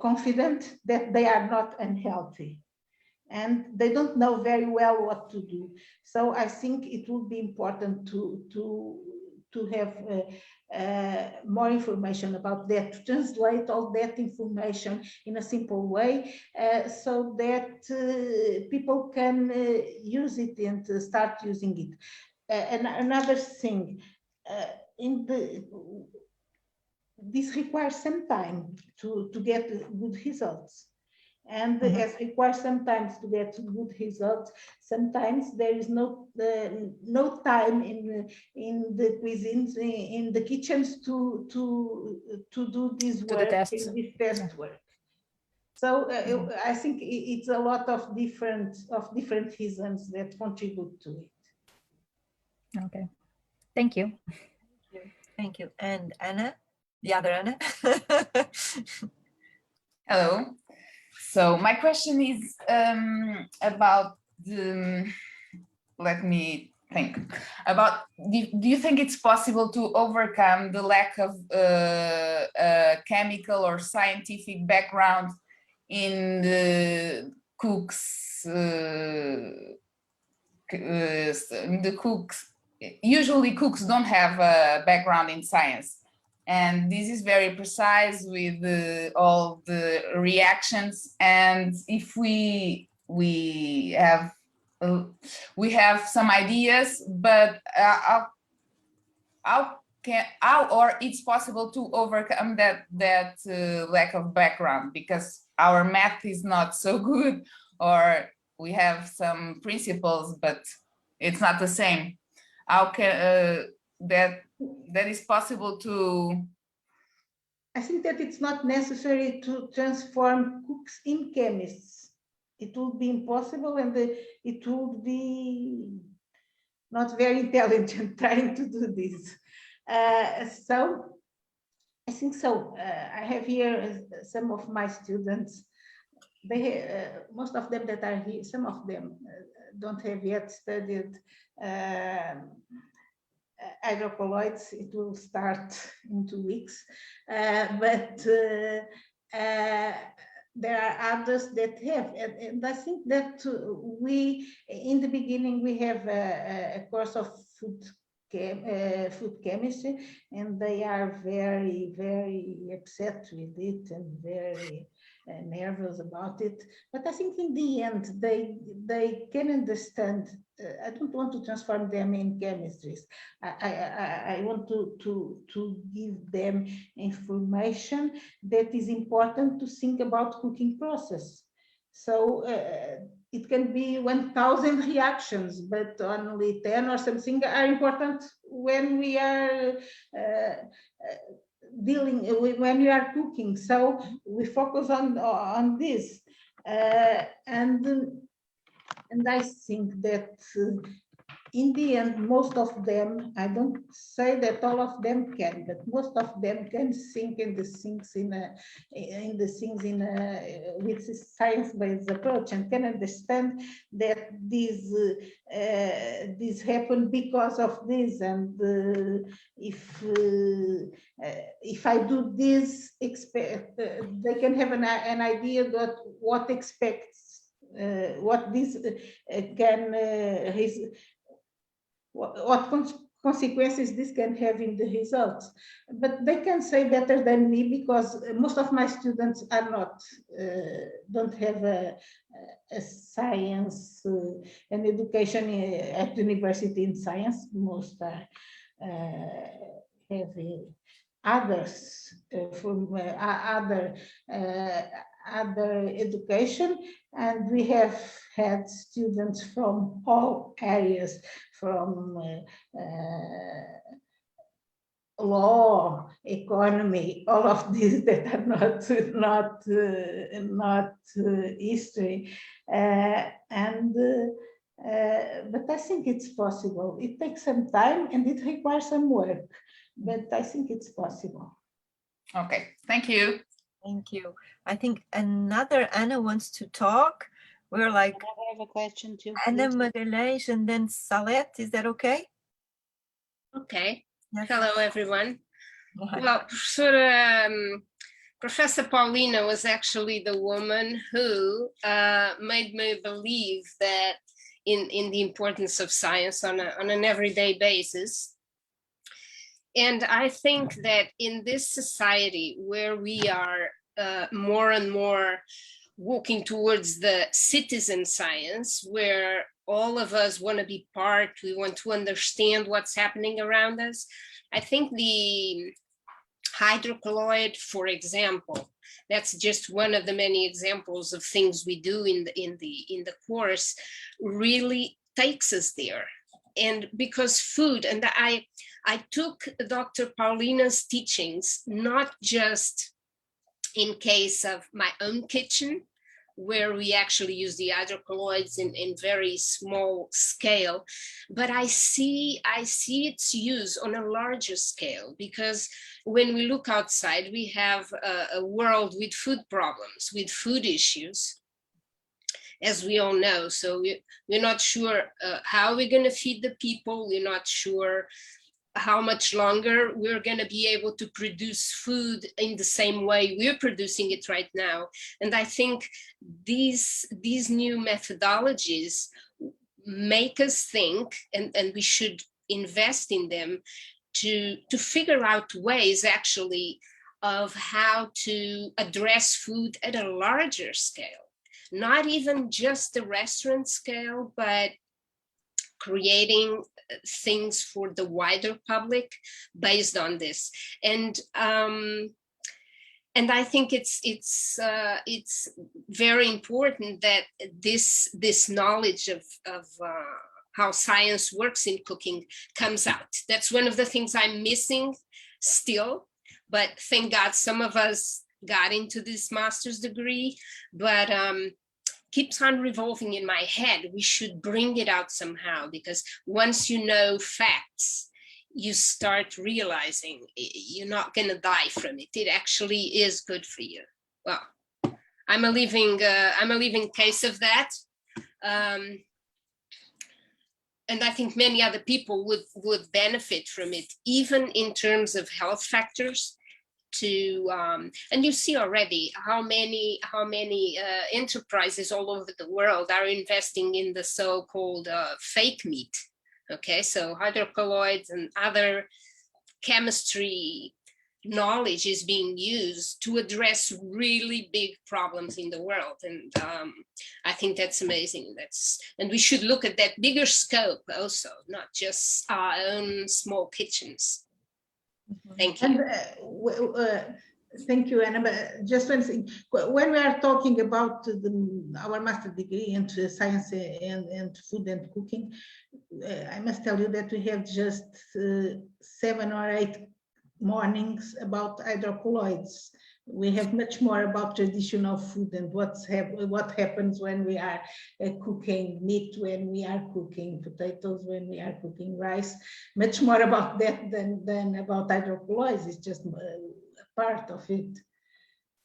confident that they are not unhealthy, and they don't know very well what to do. So I think it would be important to have more information about that, to translate all that information in a simple way, so that people can use it and start using it. And another thing, this requires some time to get good results. And as requires sometimes to get good results, sometimes there is no time in the cuisines, in the kitchens to do this work, this test work. So I think it's a lot of different reasons that contribute to it. Okay, thank you. Thank you. And Anna, the other Anna. Hello. So my question is about the, let me think, about, do you think it's possible to overcome the lack of chemical or scientific background in the cooks? Usually cooks don't have a background in science. And this is very precise with all the reactions. And if we have some ideas, but how it's possible to overcome that lack of background, because our math is not so good, or we have some principles, but it's not the same. How can that is possible to? I think that it's not necessary to transform cooks in chemists. It would be impossible, and it would be not very intelligent trying to do this. So I think so. I have here some of my students. Most of them that are here, some of them don't have yet studied hydrocolloids. It will start in 2 weeks, but there are others that have, and I think that we, in the beginning, we have a course of food chemistry, and they are very, very upset with it and very nervous about it. But I think in the end, they can understand. I don't want to transform them in chemistries. I want to give them information that is important to think about cooking process. So it can be 1,000 reactions, but only 10 or something are important when we are dealing with when you are cooking. So we focus on this, and I think that in the end, most of them, I don't say that all of them can, but most of them can think in the things with a science-based approach, and can understand that these happen because of this, and if I do this, they can have an idea that what expects, what this can what consequences this can have in the results. But they can say better than me, because most of my students are not, don't have a science and education at university in science. Most are have others from other education, and we have had students from all areas, from law, economy, all of these that are not history, but I think it's possible. It takes some time and it requires some work, but I think it's possible. Okay, thank you. Thank you. I think another Anna wants to talk. We're like I have a question too. Anna please. Magalhães and then Salet. Is that okay? Okay. Yes. Hello, everyone. Yeah. Well, Professor Paulina was actually the woman who made me believe that in the importance of science on an everyday basis. And I think that in this society where we are more and more walking towards the citizen science, where all of us want to be part, we want to understand what's happening around us. I think the hydrocolloid, for example, that's just one of the many examples of things we do in the course, really takes us there. And because food, and I took Dr. Paulina's teachings, not just in case of my own kitchen, where we actually use the hydrocolloids in very small scale, but I see its use on a larger scale, because when we look outside, we have a world with food problems, with food issues, as we all know. So we're not sure how we're going to feed the people. We're not sure how much longer we're going to be able to produce food in the same way we're producing it right now. And I think these new methodologies make us think, and we should invest in them to figure out ways actually of how to address food at a larger scale, not even just the restaurant scale, but creating things for the wider public based on this. And I think it's very important that this knowledge of how science works in cooking comes out. That's one of the things I'm missing still, but thank God some of us got into this master's degree, but keeps on revolving in my head. We should bring it out somehow, because once you know facts, you start realizing you're not going to die from it. It actually is good for you. Well, I'm a living case of that. And I think many other people would benefit from it, even in terms of health factors. And you see already how many enterprises all over the world are investing in the so-called fake meat. Okay, so hydrocolloids and other chemistry knowledge is being used to address really big problems in the world, and I think that's amazing. And we should look at that bigger scope also, not just our own small kitchens. Thank you. And thank you, Anna. But just one thing, when we are talking about our master degree into science and food and cooking, I must tell you that we have just 7 or 8 mornings about hydrocolloids. We have much more about traditional food and what happens when we are cooking meat, when we are cooking potatoes, when we are cooking rice. Much more about that than about hydrocolloids. It's just a part of it.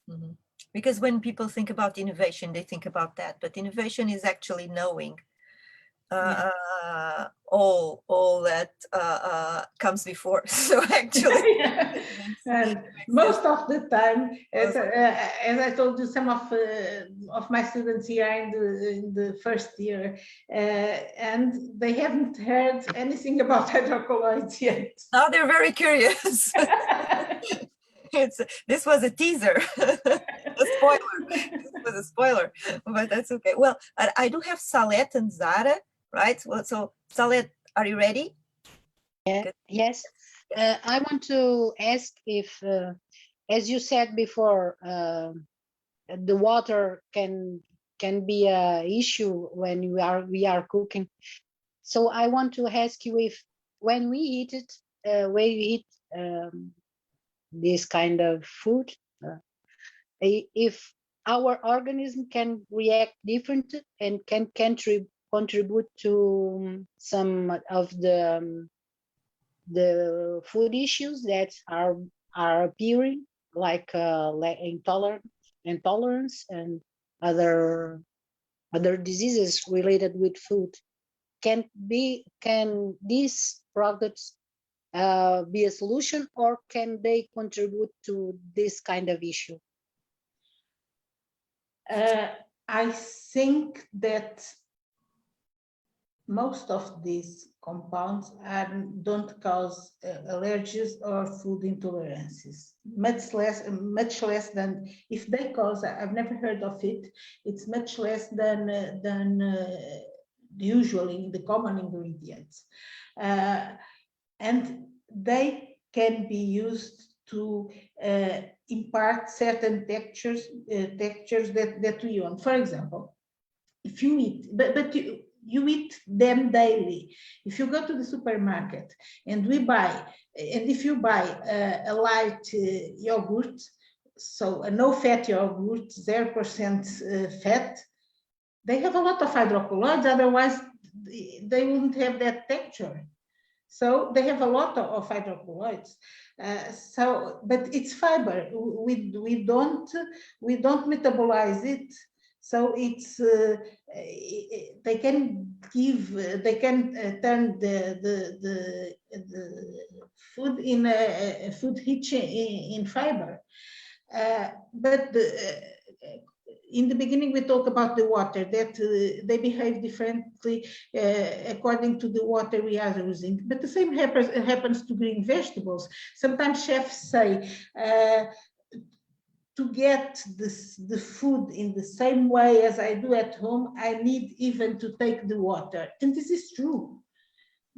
Mhm. Because when people think about innovation, they think about that, but innovation is actually knowing all that comes before. So actually, Yeah. it makes And sense. most of the time, as I told you, some of my students here are in the first year, and they haven't heard anything about hydrocolloids yet. Now they're very curious. This was a teaser, a spoiler. This was a spoiler, but that's okay. Well, I do have Salette and Zara, right? Well, so Salette, are you ready? Yes. I want to ask if, as you said before, the water can be a issue when we are cooking. So I want to ask you if when we eat it, when we eat this kind of food, if our organism can react different and can contribute to some of the food issues that are appearing, like intolerance and other diseases related with food. Can these products be a solution, or can they contribute to this kind of issue? I think that most of these compounds don't cause allergies or food intolerances. Much less than, if they cause, I've never heard of it. It's much less than usually the common ingredients, and they can be used to impart certain textures that we want. For example, if you eat, but you eat them daily. If you go to the supermarket and if you buy a light yogurt, so a no-fat yogurt, 0% fat, they have a lot of hydrocolloids, otherwise they wouldn't have that texture. So they have a lot of hydrocolloids. But it's fiber. We don't metabolize it. So it's they can turn the food in a food rich in fiber. But in the beginning, we talk about the water, that they behave differently according to the water we are using. But the same happens to green vegetables. Sometimes chefs say, to get the food in the same way as I do at home, I need even to take the water. And this is true,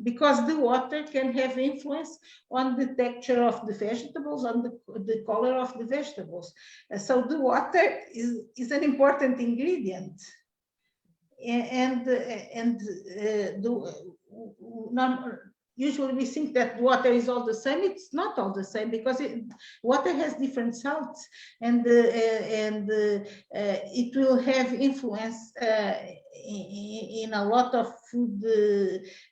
because the water can have influence on the texture of the vegetables, on the color of the vegetables. So the water is an important ingredient. Usually we think that water is all the same. It's not all the same, because water has different salts, and it will have influence in a lot of food,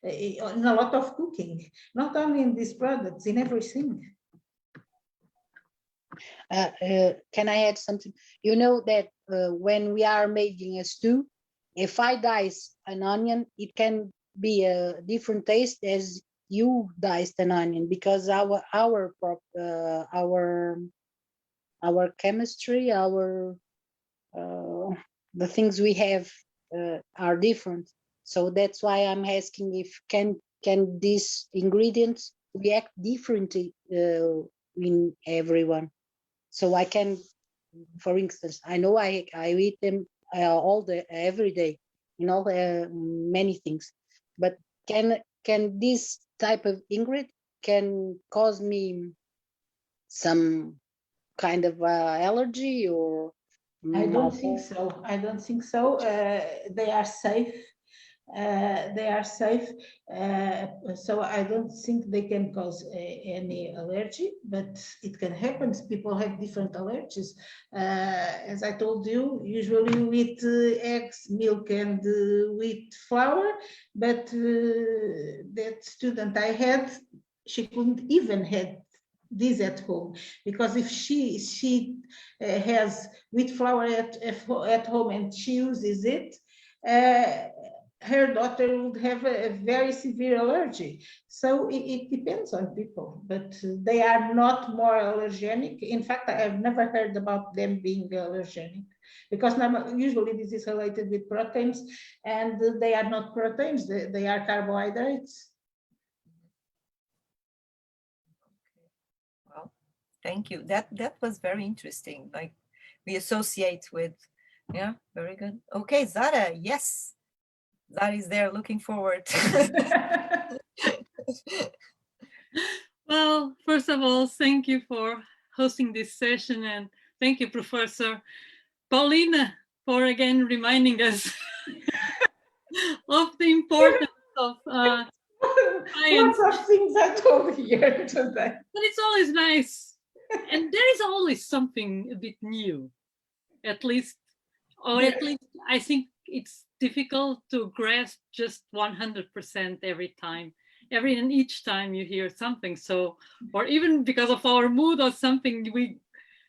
in a lot of cooking, not only in these products, in everything. Can I add something? You know that when we are making a stew, if I dice an onion, it can be a different taste as you diced an onion, because our chemistry, the things we have are different. So that's why I'm asking if can these ingredients react differently in everyone. So I can, for instance, I know I eat them every day, many things, but can this type of ingredient can cause me some kind of allergy, or I don't think so. I don't think so. They are safe. they are safe. So I don't think they can cause any allergy, but it can happen. People have different allergies. As I told you, usually with eggs, milk, and wheat flour, but that student I had, she couldn't even have this at home, because if she has wheat flour at home and she uses it, her daughter would have a very severe allergy. So it depends on people, but they are not more allergenic. In fact, I have never heard about them being allergenic, because usually this is related with proteins, and they are not proteins, they are carbohydrates. Well, thank you. That was very interesting. Like, we associate with, yeah, very good. Okay, Zara, yes. Zara is there looking forward. Well, first of all, thank you for hosting this session, and thank you, Professor Paulina, for again reminding us of the importance of science. Lots of things I told here today. But it's always nice, and there is always something a bit new, at least, or at least I think it's difficult to grasp just 100% every time. And each time you hear something, so, or even because of our mood or something, we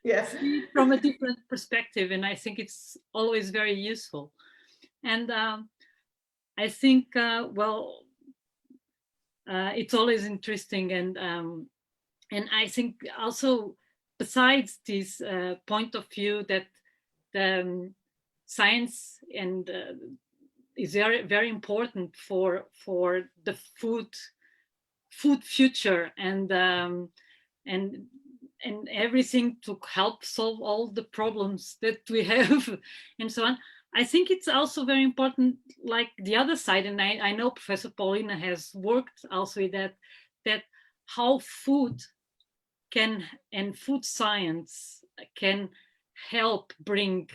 see it from a different perspective, and I think it's always very useful. And I think, it's always interesting, and I think also, besides this point of view that science and is very, very important for the food future, and everything to help solve all the problems that we have and so on. I think it's also very important, like the other side, and I know Professor Paulina has worked also with that how food can, and food science can help bring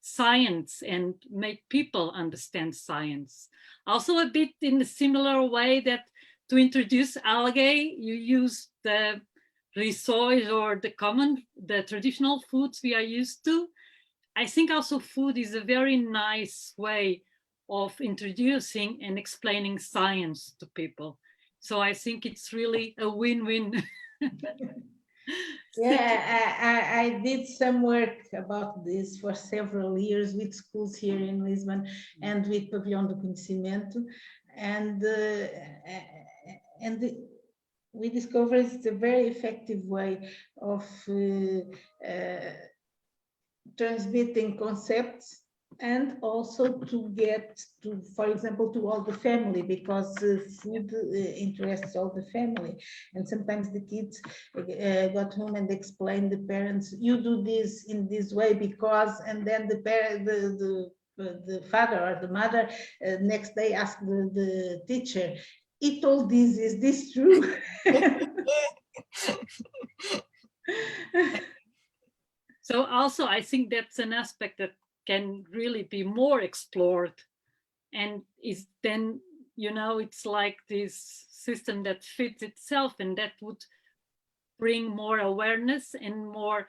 science and make people understand science. Also a bit in a similar way that to introduce algae, you use the rissoles or the traditional foods we are used to. I think also food is a very nice way of introducing and explaining science to people. So I think it's really a win-win. Yeah, I did some work about this for several years with schools here in Lisbon and with Pavillon do Conhecimento, and we discovered it's a very effective way of transmitting concepts, and also to get to, for example, to all the family, because food interests all the family. And sometimes the kids got home and explained the parents, you do this in this way because, and then the parent, the father or the mother next day asked the teacher, he told this, is this true? So also, I think that's an aspect that can really be more explored, and is then, it's like this system that fits itself, and that would bring more awareness and more,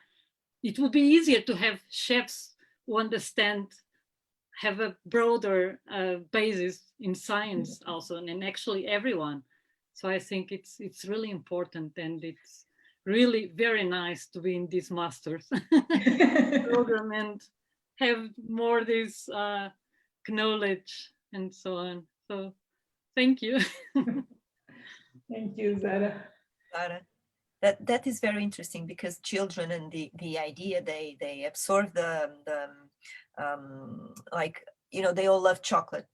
it would be easier to have chefs who understand, have a broader basis in science also, and actually everyone. So I think it's really important, and it's really very nice to be in this master's program and have more this knowledge and so on. So thank you. Thank you, Zara. Zara. That is very interesting, because children and the idea, they absorb the like, they all love chocolate,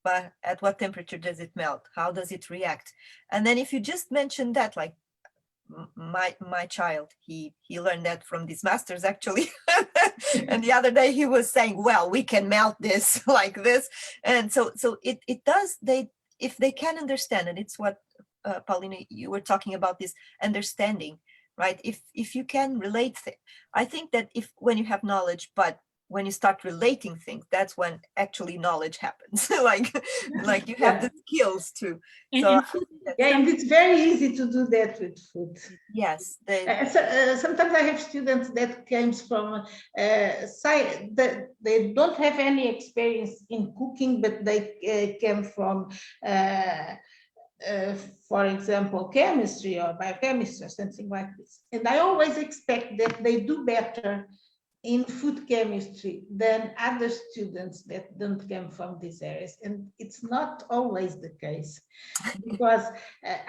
but at what temperature does it melt? How does it react? And then if you just mention that, like my child, he learned that from these masters actually. And the other day he was saying, well, we can melt this like this. And so it does, if they can understand, and it's what Paulina, you were talking about, this understanding, right? If you can relate, I think that when you have knowledge, but when you start relating things, that's when actually knowledge happens. like you have the skills to. And, So and food, Yeah, and it's very easy to do that with food. yes, Sometimes I have students that came from they don't have any experience in cooking, but they came from, for example, chemistry or biochemistry or something like this. And I always expect that they do better in food chemistry than other students that don't come from these areas. And it's not always the case, because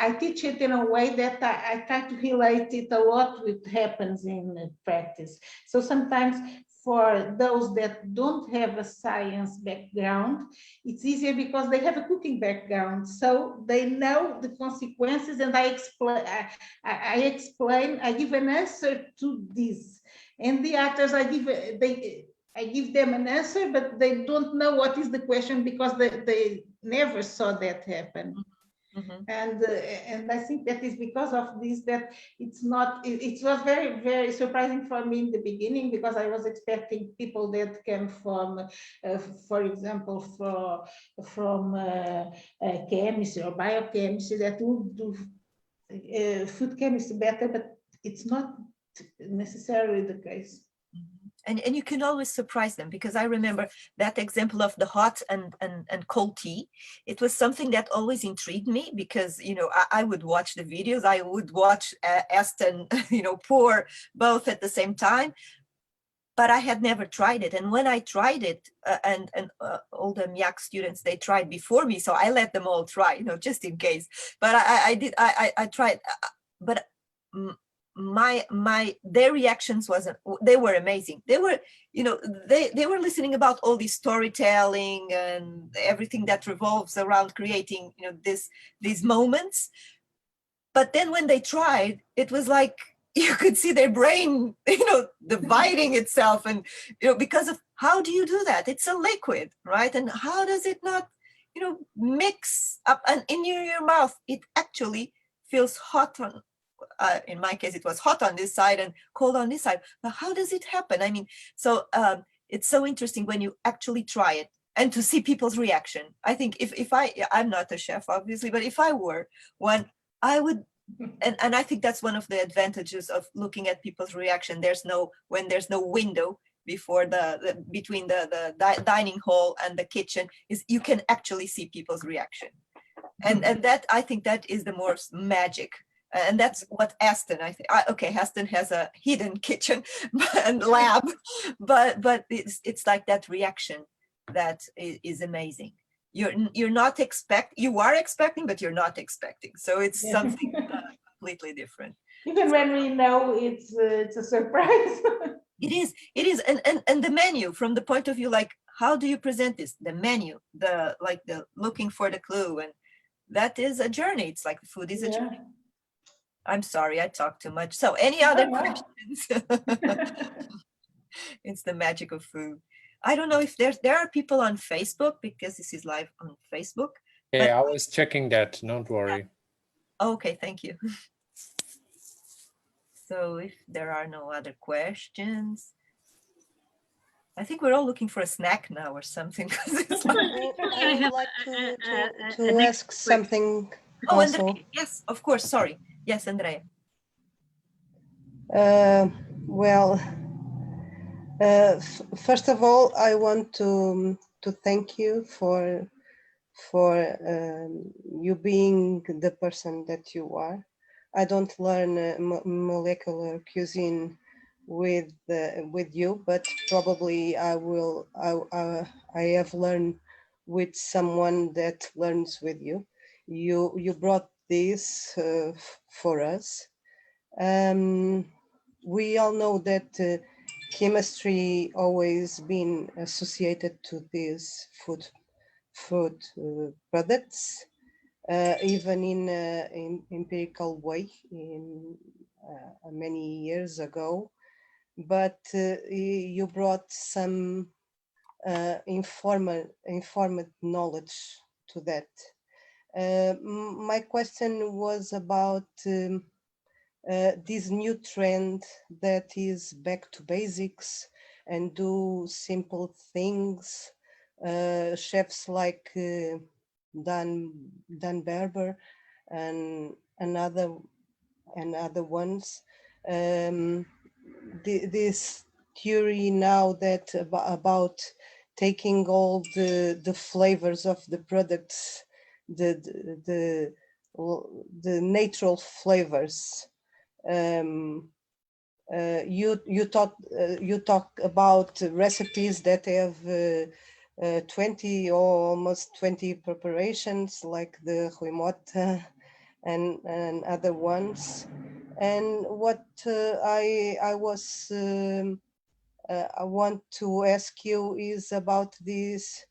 I teach it in a way that I try to relate it a lot with happens in practice. So sometimes for those that don't have a science background, it's easier because they have a cooking background. So they know the consequences, and I explain, I give an answer to this. And the others, I give them an answer, but they don't know what is the question because they never saw that happen. Mhm. And I think that is because of this that it's not. It was very, very surprising for me in the beginning, because I was expecting people that came from, for example, from chemistry or biochemistry that would do food chemistry better, but it's not necessarily the case. And you can always surprise them, because I remember that example of the hot and cold tea. It was something that always intrigued me, because I would watch the videos, I would watch Aston pour both at the same time, but I had never tried it. And when I tried it, and all the MIAC students, they tried before me, so I let them all try, just in case. But I tried, but their reactions they were amazing. They were they were listening about all this storytelling and everything that revolves around creating these moments. But then when they tried, it was like you could see their brain dividing itself, and because of how do you do that? It's a liquid, right? And how does it not mix up, and in your mouth it actually feels hot on in my case, it was hot on this side and cold on this side. But how does it happen? I mean, so it's so interesting when you actually try it and to see people's reaction. I think if I'm not a chef, obviously, but if I were one, I would, and I think that's one of the advantages of looking at people's reaction. When there's no window between the dining hall and the kitchen, is you can actually see people's reaction. And that, I think that is the more magic. And that's what Aston, I think. Okay, Aston has a hidden kitchen and lab, but it's like that reaction that is amazing. You are expecting, but you're not expecting. So it's something completely different. Even when we know it's a surprise. It is, and the menu, from the point of view, like, how do you present this? The menu, the looking for the clue, and that is a journey. It's like food is a journey. I'm sorry, I talk too much. So any other questions? It's the magic of food. I don't know if there are people on Facebook, because this is live on Facebook. Yeah, I was checking that, don't worry. Okay, thank you. So if there are no other questions, I think we're all looking for a snack now or something. I would like to ask something also. Andrea, yes, of course, sorry. Yes, Andrea. Well, first of all, I want to thank you for you being the person that you are. I don't learn molecular cuisine with you, but probably I have learned with someone that learns with you. You brought this for us. We all know that chemistry always been associated to these food products, even in empirical way in many years ago. But you brought some informed knowledge to that. My question was about this new trend that is back to basics, and do simple things. Chefs like Dan Berber and other ones. This theory now that about taking all the flavors of the products, the natural flavors. You talk about recipes that have 20 or almost 20 preparations, like the huimota and other ones. And what I want to ask you is about this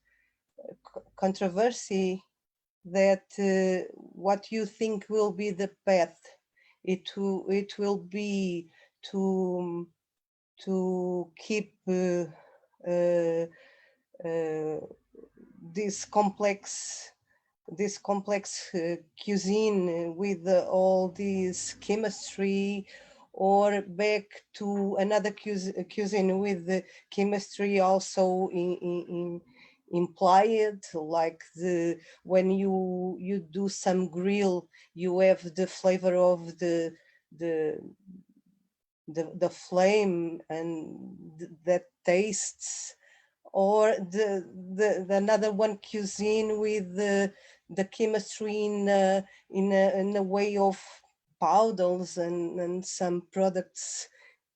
controversy, that what you think will be the path. It will be to keep this complex cuisine with all this chemistry, or back to another cuisine with the chemistry also implied, like when you do some grill, you have the flavor of the flame and that tastes, or the another one cuisine with the chemistry in a way of powders and some products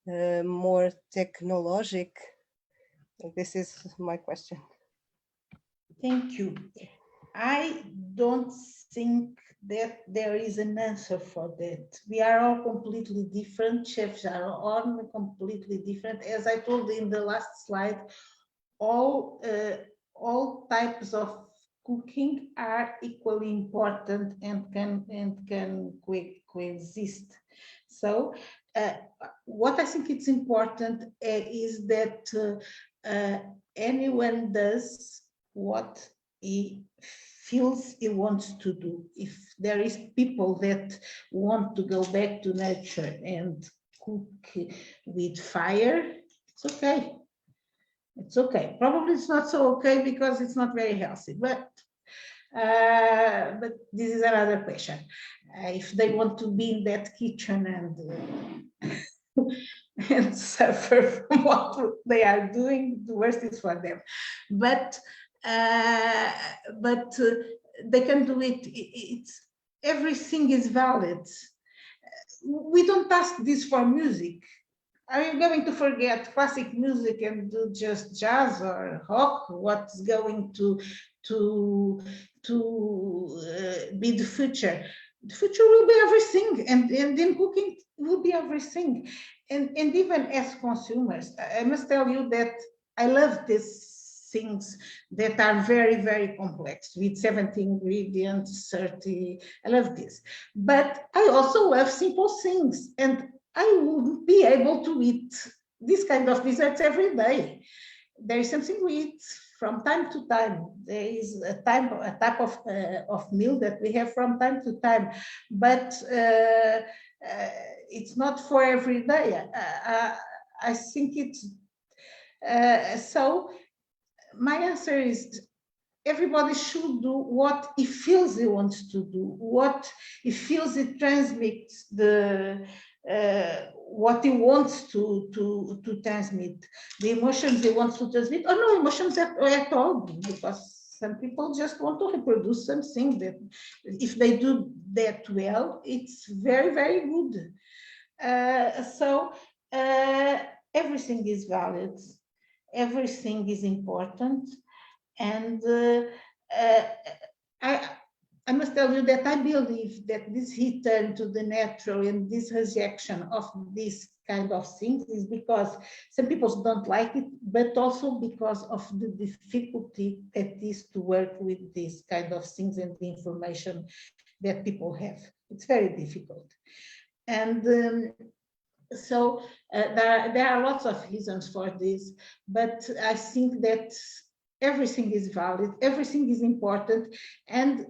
more technologic. This is my question. Thank you. I don't think that there is an answer for that. We are all completely different. Chefs are all completely different. As I told in the last slide, all types of cooking are equally important and can coexist. So what I think it's important is that anyone does what he feels he wants to do. If there is people that want to go back to nature and cook with fire, it's okay. It's okay. Probably it's not so okay because it's not very healthy, but this is another question. If they want to be in that kitchen and suffer from what they are doing, the worst is for them. But they can do it. It's everything is valid. We don't ask this for music. Are you going to forget classic music and do just jazz or rock? What's going to be the future? The future will be everything, and in cooking will be everything. And even as consumers, I must tell you that I love these things that are very, very complex with 70 ingredients, 30. I love this. But I also love simple things, and I wouldn't be able to eat this kind of desserts every day. There is something we eat from time to time. There is a type of meal that we have from time to time, but it's not for every day. I think it's so. My answer is everybody should do what he feels he wants to do, what he feels it transmits what he wants to transmit, the emotions he wants to transmit, or no emotions at all, because some people just want to reproduce something that if they do that well, it's very, very good. So everything is valid, everything is important, and I must tell you that I believe that this return to the natural and this rejection of this kind of things is because some people don't like it, but also because of the difficulty it is to work with these kind of things and the information that people have. It's very difficult. And so there are lots of reasons for this, but I think that everything is valid, everything is important, and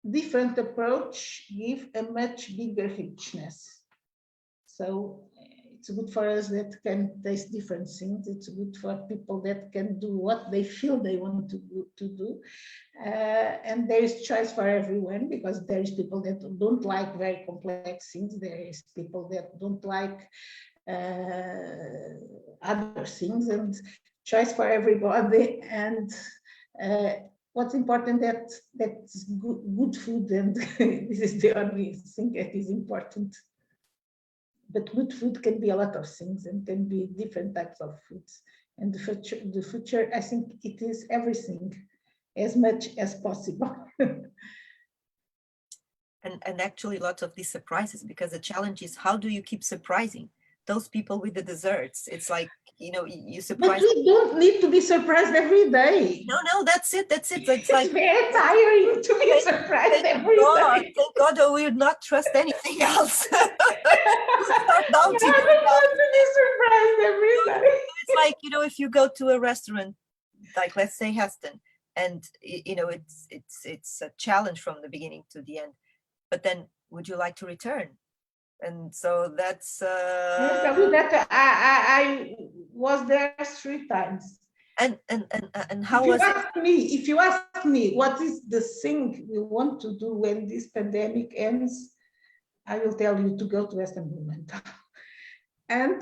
different approach give a much bigger richness. So It's good for us that can taste different things. It's good for people that can do what they feel they want to do. And there is choice for everyone, because there is people that don't like very complex things. There is people that don't like other things, and choice for everybody. And what's important that's good food, and this is the only thing that is important. But good food can be a lot of things and can be different types of foods. And the future, I think it is everything, as much as possible. And actually lots of these surprises, because the challenge is, how do you keep surprising those people with the desserts? It's like, you know, you But surprise. we don't need to be surprised every day. No, that's it. It's It's like, very tiring to be surprised every God, day. thank God that we would not trust anything else. Start doubting. I don't want to be surprised every day. It's like, you know, if you go to a restaurant, like let's say Heston, and you know, it's a challenge from the beginning to the end, but then would you like to return? And so that's I tell you that I was there 3 times. and how was it? If you ask me what is the thing we want to do when this pandemic ends, I will tell you to go to Western Blumenthal. And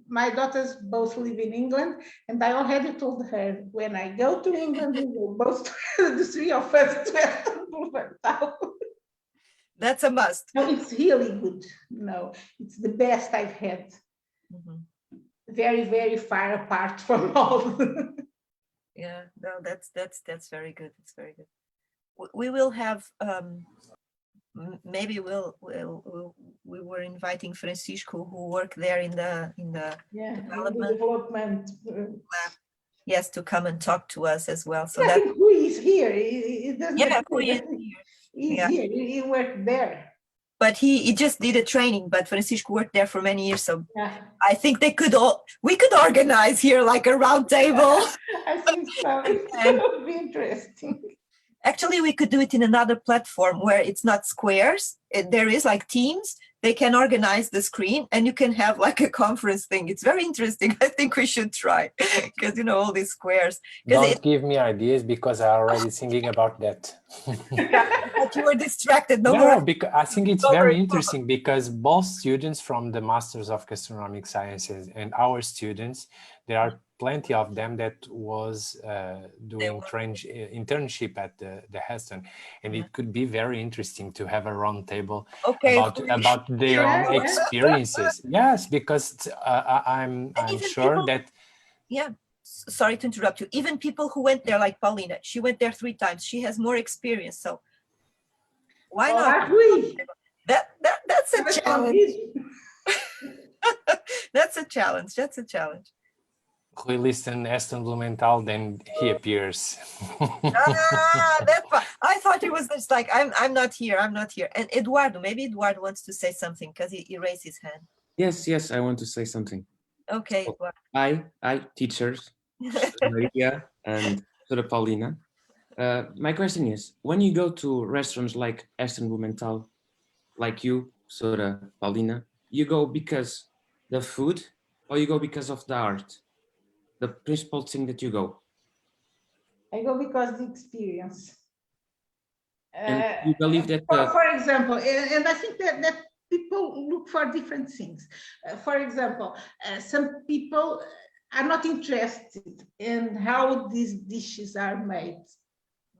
my daughters both live in England, and I already told her, when I go to England, we will both, the 3 of us, to Western Blumenthal. That's a must. No, it's really good. No, it's the best I've had. Mhm. Very, very far apart from all. Yeah, no, that's very good. It's very good. We will have maybe we were inviting Francisco, who worked there in the Yeah, development. development. Yes, to come and talk to us as well. So I that, think who is here? He doesn't. yeah, who is here? He's Yeah. here. He worked there. But he just did a training, but Francisco worked there for many years. So Yeah, I think we could organize here like a round table. I think so. It would be interesting. Actually, we could do it in another platform where it's not squares. There is like teams. They can organize the screen and you can have like a conference thing. It's very interesting. I think we should try, because you know, all these squares. Don't give me ideas, because I'm already thinking about that. But you were distracted. No, because I think it's very interesting, because both students from the Masters of Gastronomic Sciences and our students, there are plenty of them that was doing internship at the Heston, and it could be very interesting to have a round table about their own experiences. Yes, because I'm sure that. Yeah. Sorry to interrupt you. Even people who went there, like Paulina, she went there 3 times. She has more experience. So why not? That's a challenge. That's a challenge. That's a challenge. We listen Aston Blumenthal, then he appears. That's fine. I thought it was just like, I'm not here. I'm not here. And Eduardo, maybe Eduardo wants to say something, because he raised his hand. Yes, I want to say something. Okay. So I teachers, Maria and Paulina. My question is, when you go to restaurants like Aston Blumenthal, like you, Sora, Paulina, you go because the food, or you go because of the art? The principal thing that you go? I go because the experience. And you believe that? For example, and I think that people look for different things. For example, some people are not interested in how these dishes are made.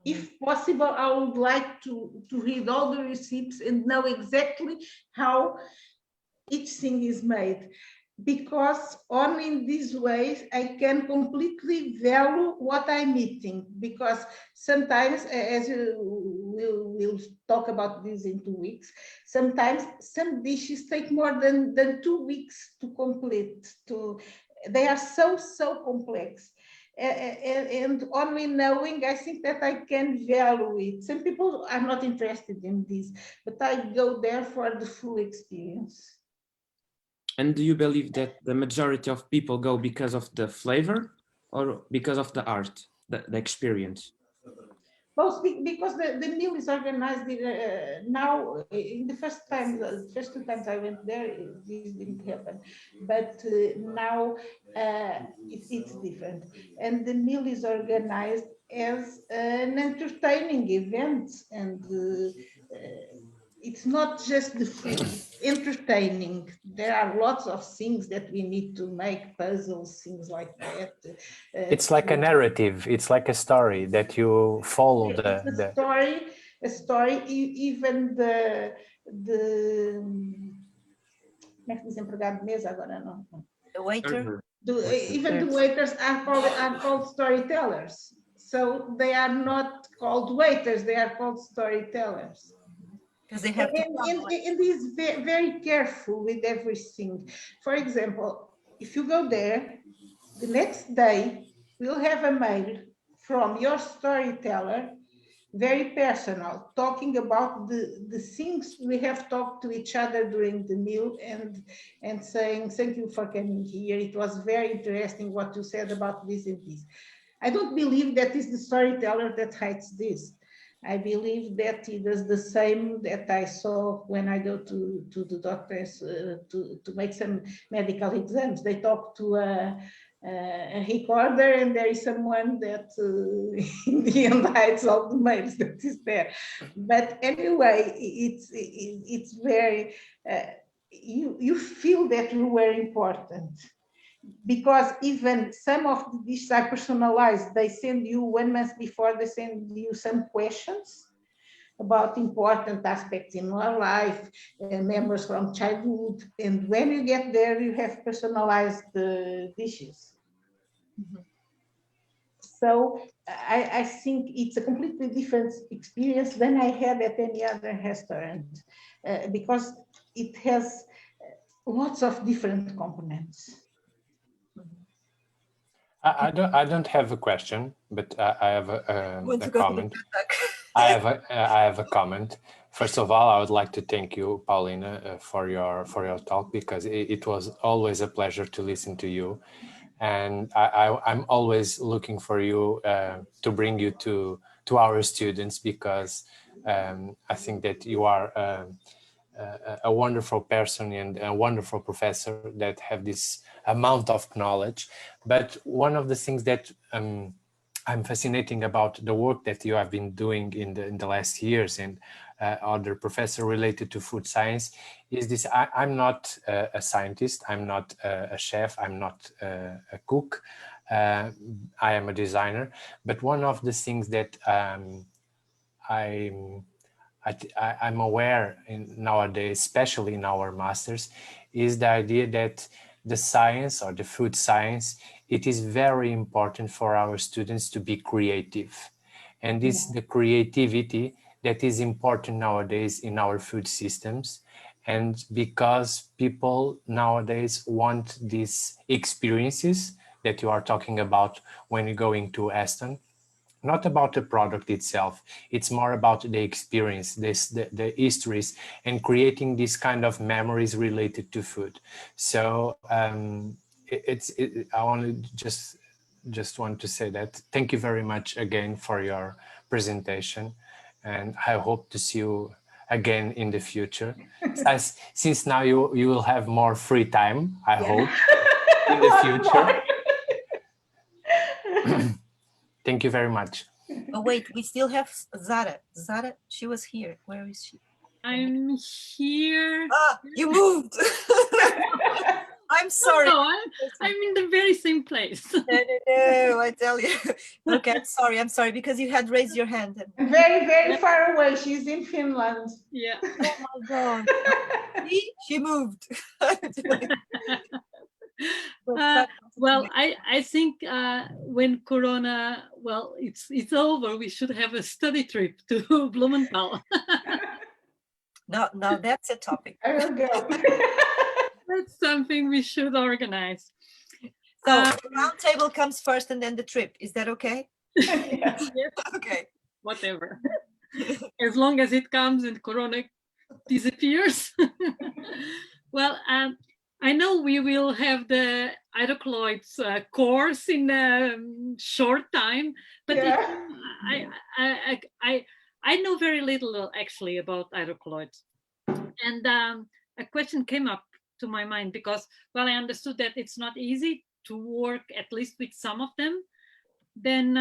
If possible, I would like to read all the receipts and know exactly how each thing is made, because only in these ways I can completely value what I'm eating. Because sometimes, as we'll talk about this in 2 weeks, sometimes some dishes take more than 2 weeks to complete. They are so complex. And only knowing, I think that I can value it. Some people are not interested in this, but I go there for the full experience. And do you believe that the majority of people go because of the flavor or because of the art, the experience? Both because the meal is organized now. In the first two times I went there, this didn't happen, but now it's different, and the meal is organized as an entertaining event, and it's not just the food, entertaining. There are lots of things that we need to make, puzzles, things like that. It's like a narrative. It's like a story that you follow It's a story, even the como é que diz empregado de mesa agora não? The waiter. Even the waiters are called storytellers. So they are not called waiters, they are called storytellers. Because they have to. And is very careful with everything. For example, if you go there, the next day we'll have a mail from your storyteller, very personal, talking about the things we have talked to each other during the meal, and saying, thank you for coming here. It was very interesting what you said about this and this. I don't believe that is the storyteller that hides this. I believe that he does the same that I saw when I go to the doctors to make some medical exams. They talk to a recorder, and there is someone that in the end hides all the mails that is there. But anyway, it's very, you feel that you were important. Because even some of the dishes are personalized. They send you 1 month before, they send you some questions about important aspects in our life, memories from childhood. And when you get there, you have personalized the dishes. Mm-hmm. So I think it's a completely different experience than I had at any other restaurant, because it has lots of different components. I don't have a question, but I have a comment. I have a comment. First of all, I would like to thank you, Paulina, for your talk, because it was always a pleasure to listen to you, and I'm always looking for you to bring you to our students, because I think that you are a wonderful person and a wonderful professor that have this amount of knowledge. But one of the things that I'm fascinating about the work that you have been doing in the last years, and other professor related to food science, is this: I'm not a scientist, I'm not a chef, I'm not a cook, I am a designer. But one of the things that I'm aware nowadays, especially in our masters, is the idea that the science, or the food science, it is very important for our students to be creative. And this the creativity that is important nowadays in our food systems. And because people nowadays want these experiences that you are talking about when you go into Aston, not about the product itself, it's more about the experience, the histories, and creating these kind of memories related to food. So I only just want to say that thank you very much again for your presentation, and I hope to see you again in the future. Since now you will have more free time, I hope, in the future. Thank you very much. Oh, wait, we still have Zara. Zara, she was here. Where is she? I'm here. Ah, you moved. I'm sorry. No, I'm in the very same place. No, I tell you. Okay, I'm sorry, because you had raised your hand. Very, very far away. She's in Finland. Yeah. Oh my God. See? She moved. Well, I think when Corona, well, it's over, we should have a study trip to Blumenthal. Now that's a topic. I will go. That's something we should organize. So the round table comes first, and then the trip. Is that okay? Yes. Okay. Whatever. As long as it comes and Corona disappears. Well, I know we will have the hydrocolloids course in a short time, but Yeah. I know very little actually about hydrocolloids. And a question came up to my mind because, well, I understood that it's not easy to work at least with some of them. Then,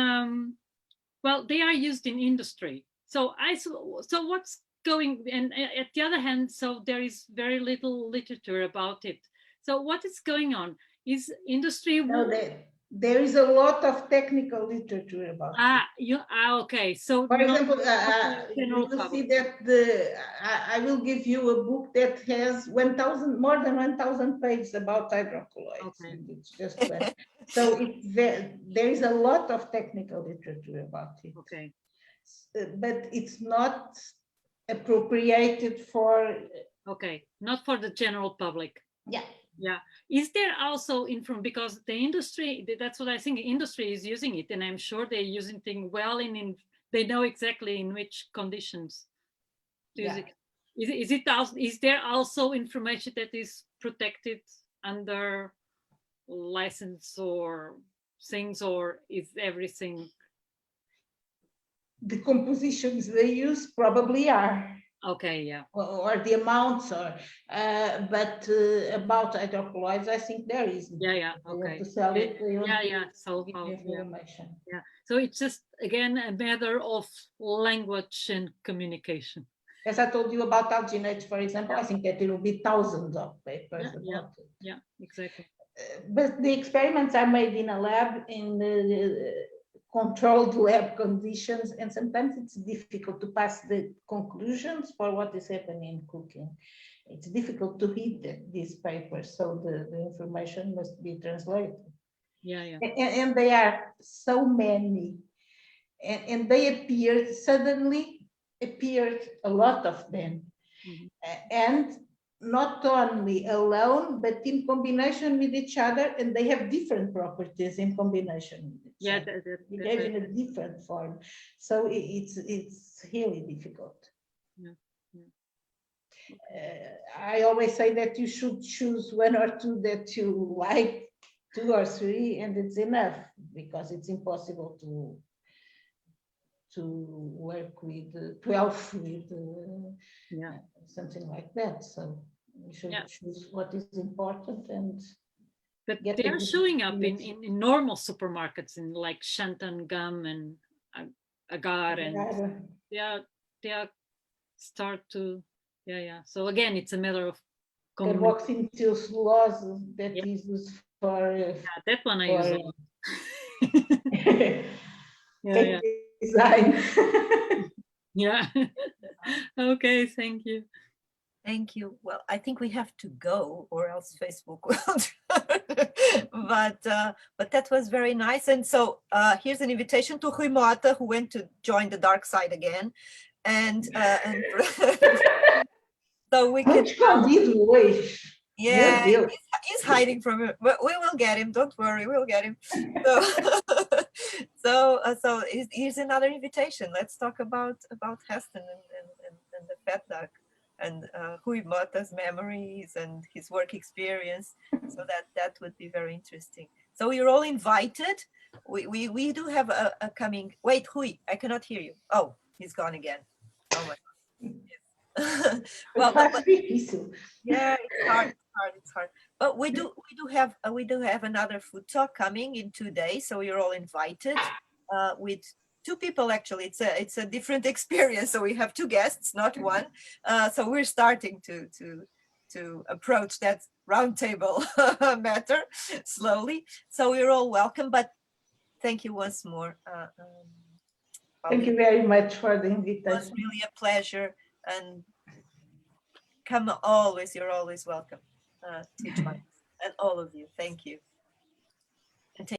well, they are used in industry. So what's going, and at the other hand, so there is very little literature about it. So what is going on? Is industry? No, there is a lot of technical literature about it. Okay. So for example, you general will see public. that I will give you a book that has more than 1,000 pages about hydrocolloids. Okay. It's just one. So there is a lot of technical literature about it. Okay. But it's not appropriated for. Okay, not for the general public. Yeah. Yeah. Is there also because the industry, that's what I think, industry is using it, and I'm sure they're using it well they know exactly in which conditions to use it. Is there also information that is protected under license or things, or is everything? The compositions they use probably are. Okay, yeah. Or the amounts, but about hydrocolloids, I think there isn't. Yeah, okay. To sell it, So information. Yeah, so it's just again a matter of language and communication. As I told you about alginates, for example, I think that there will be thousands of papers about it. Yeah, exactly. But the experiments are made in a lab in controlled lab conditions, and sometimes it's difficult to pass the conclusions for what is happening in cooking. It's difficult to read these papers, so the information must be translated. Yeah. And they are so many, and they suddenly appeared a lot of them, and not only alone, but in combination with each other, and they have different properties in combination with each other. They behave in a different form. So it's really difficult. I always say that you should choose one or two that you like, 2 or 3, and it's enough, because it's impossible to work with 12 with something like that. So you should choose what is important but they are showing up in normal supermarkets in like Shantan Gum and Agar, and they are start to so again it's a matter of carboxymethyl cellulose that is used for that one I use a lot. Design. Yeah. Okay, thank you. Thank you. Well, I think we have to go, or else Facebook will. But that was very nice. And so here's an invitation to Rui Mota, who went to join the dark side again, and so we can. Yeah, he's hiding from it, but we will get him. Don't worry, we'll get him. So here's another invitation. Let's talk about Heston and the fat duck, and Rui Mota's memories and his work experience. So that would be very interesting. So you're all invited. We do have a coming. Wait, Rui, I cannot hear you. Oh, he's gone again. Oh my God. Yes. Well, yeah, it's hard. But we do have another food talk coming in 2 days, so you're all invited with 2 people. Actually, it's a different experience. So we have 2 guests, not 1. So we're starting to approach that roundtable matter slowly. So we're all welcome. But thank you once more. Thank you very much for the invitation. It was really a pleasure, and come always. You're always welcome to join us, and all of you. Thank you.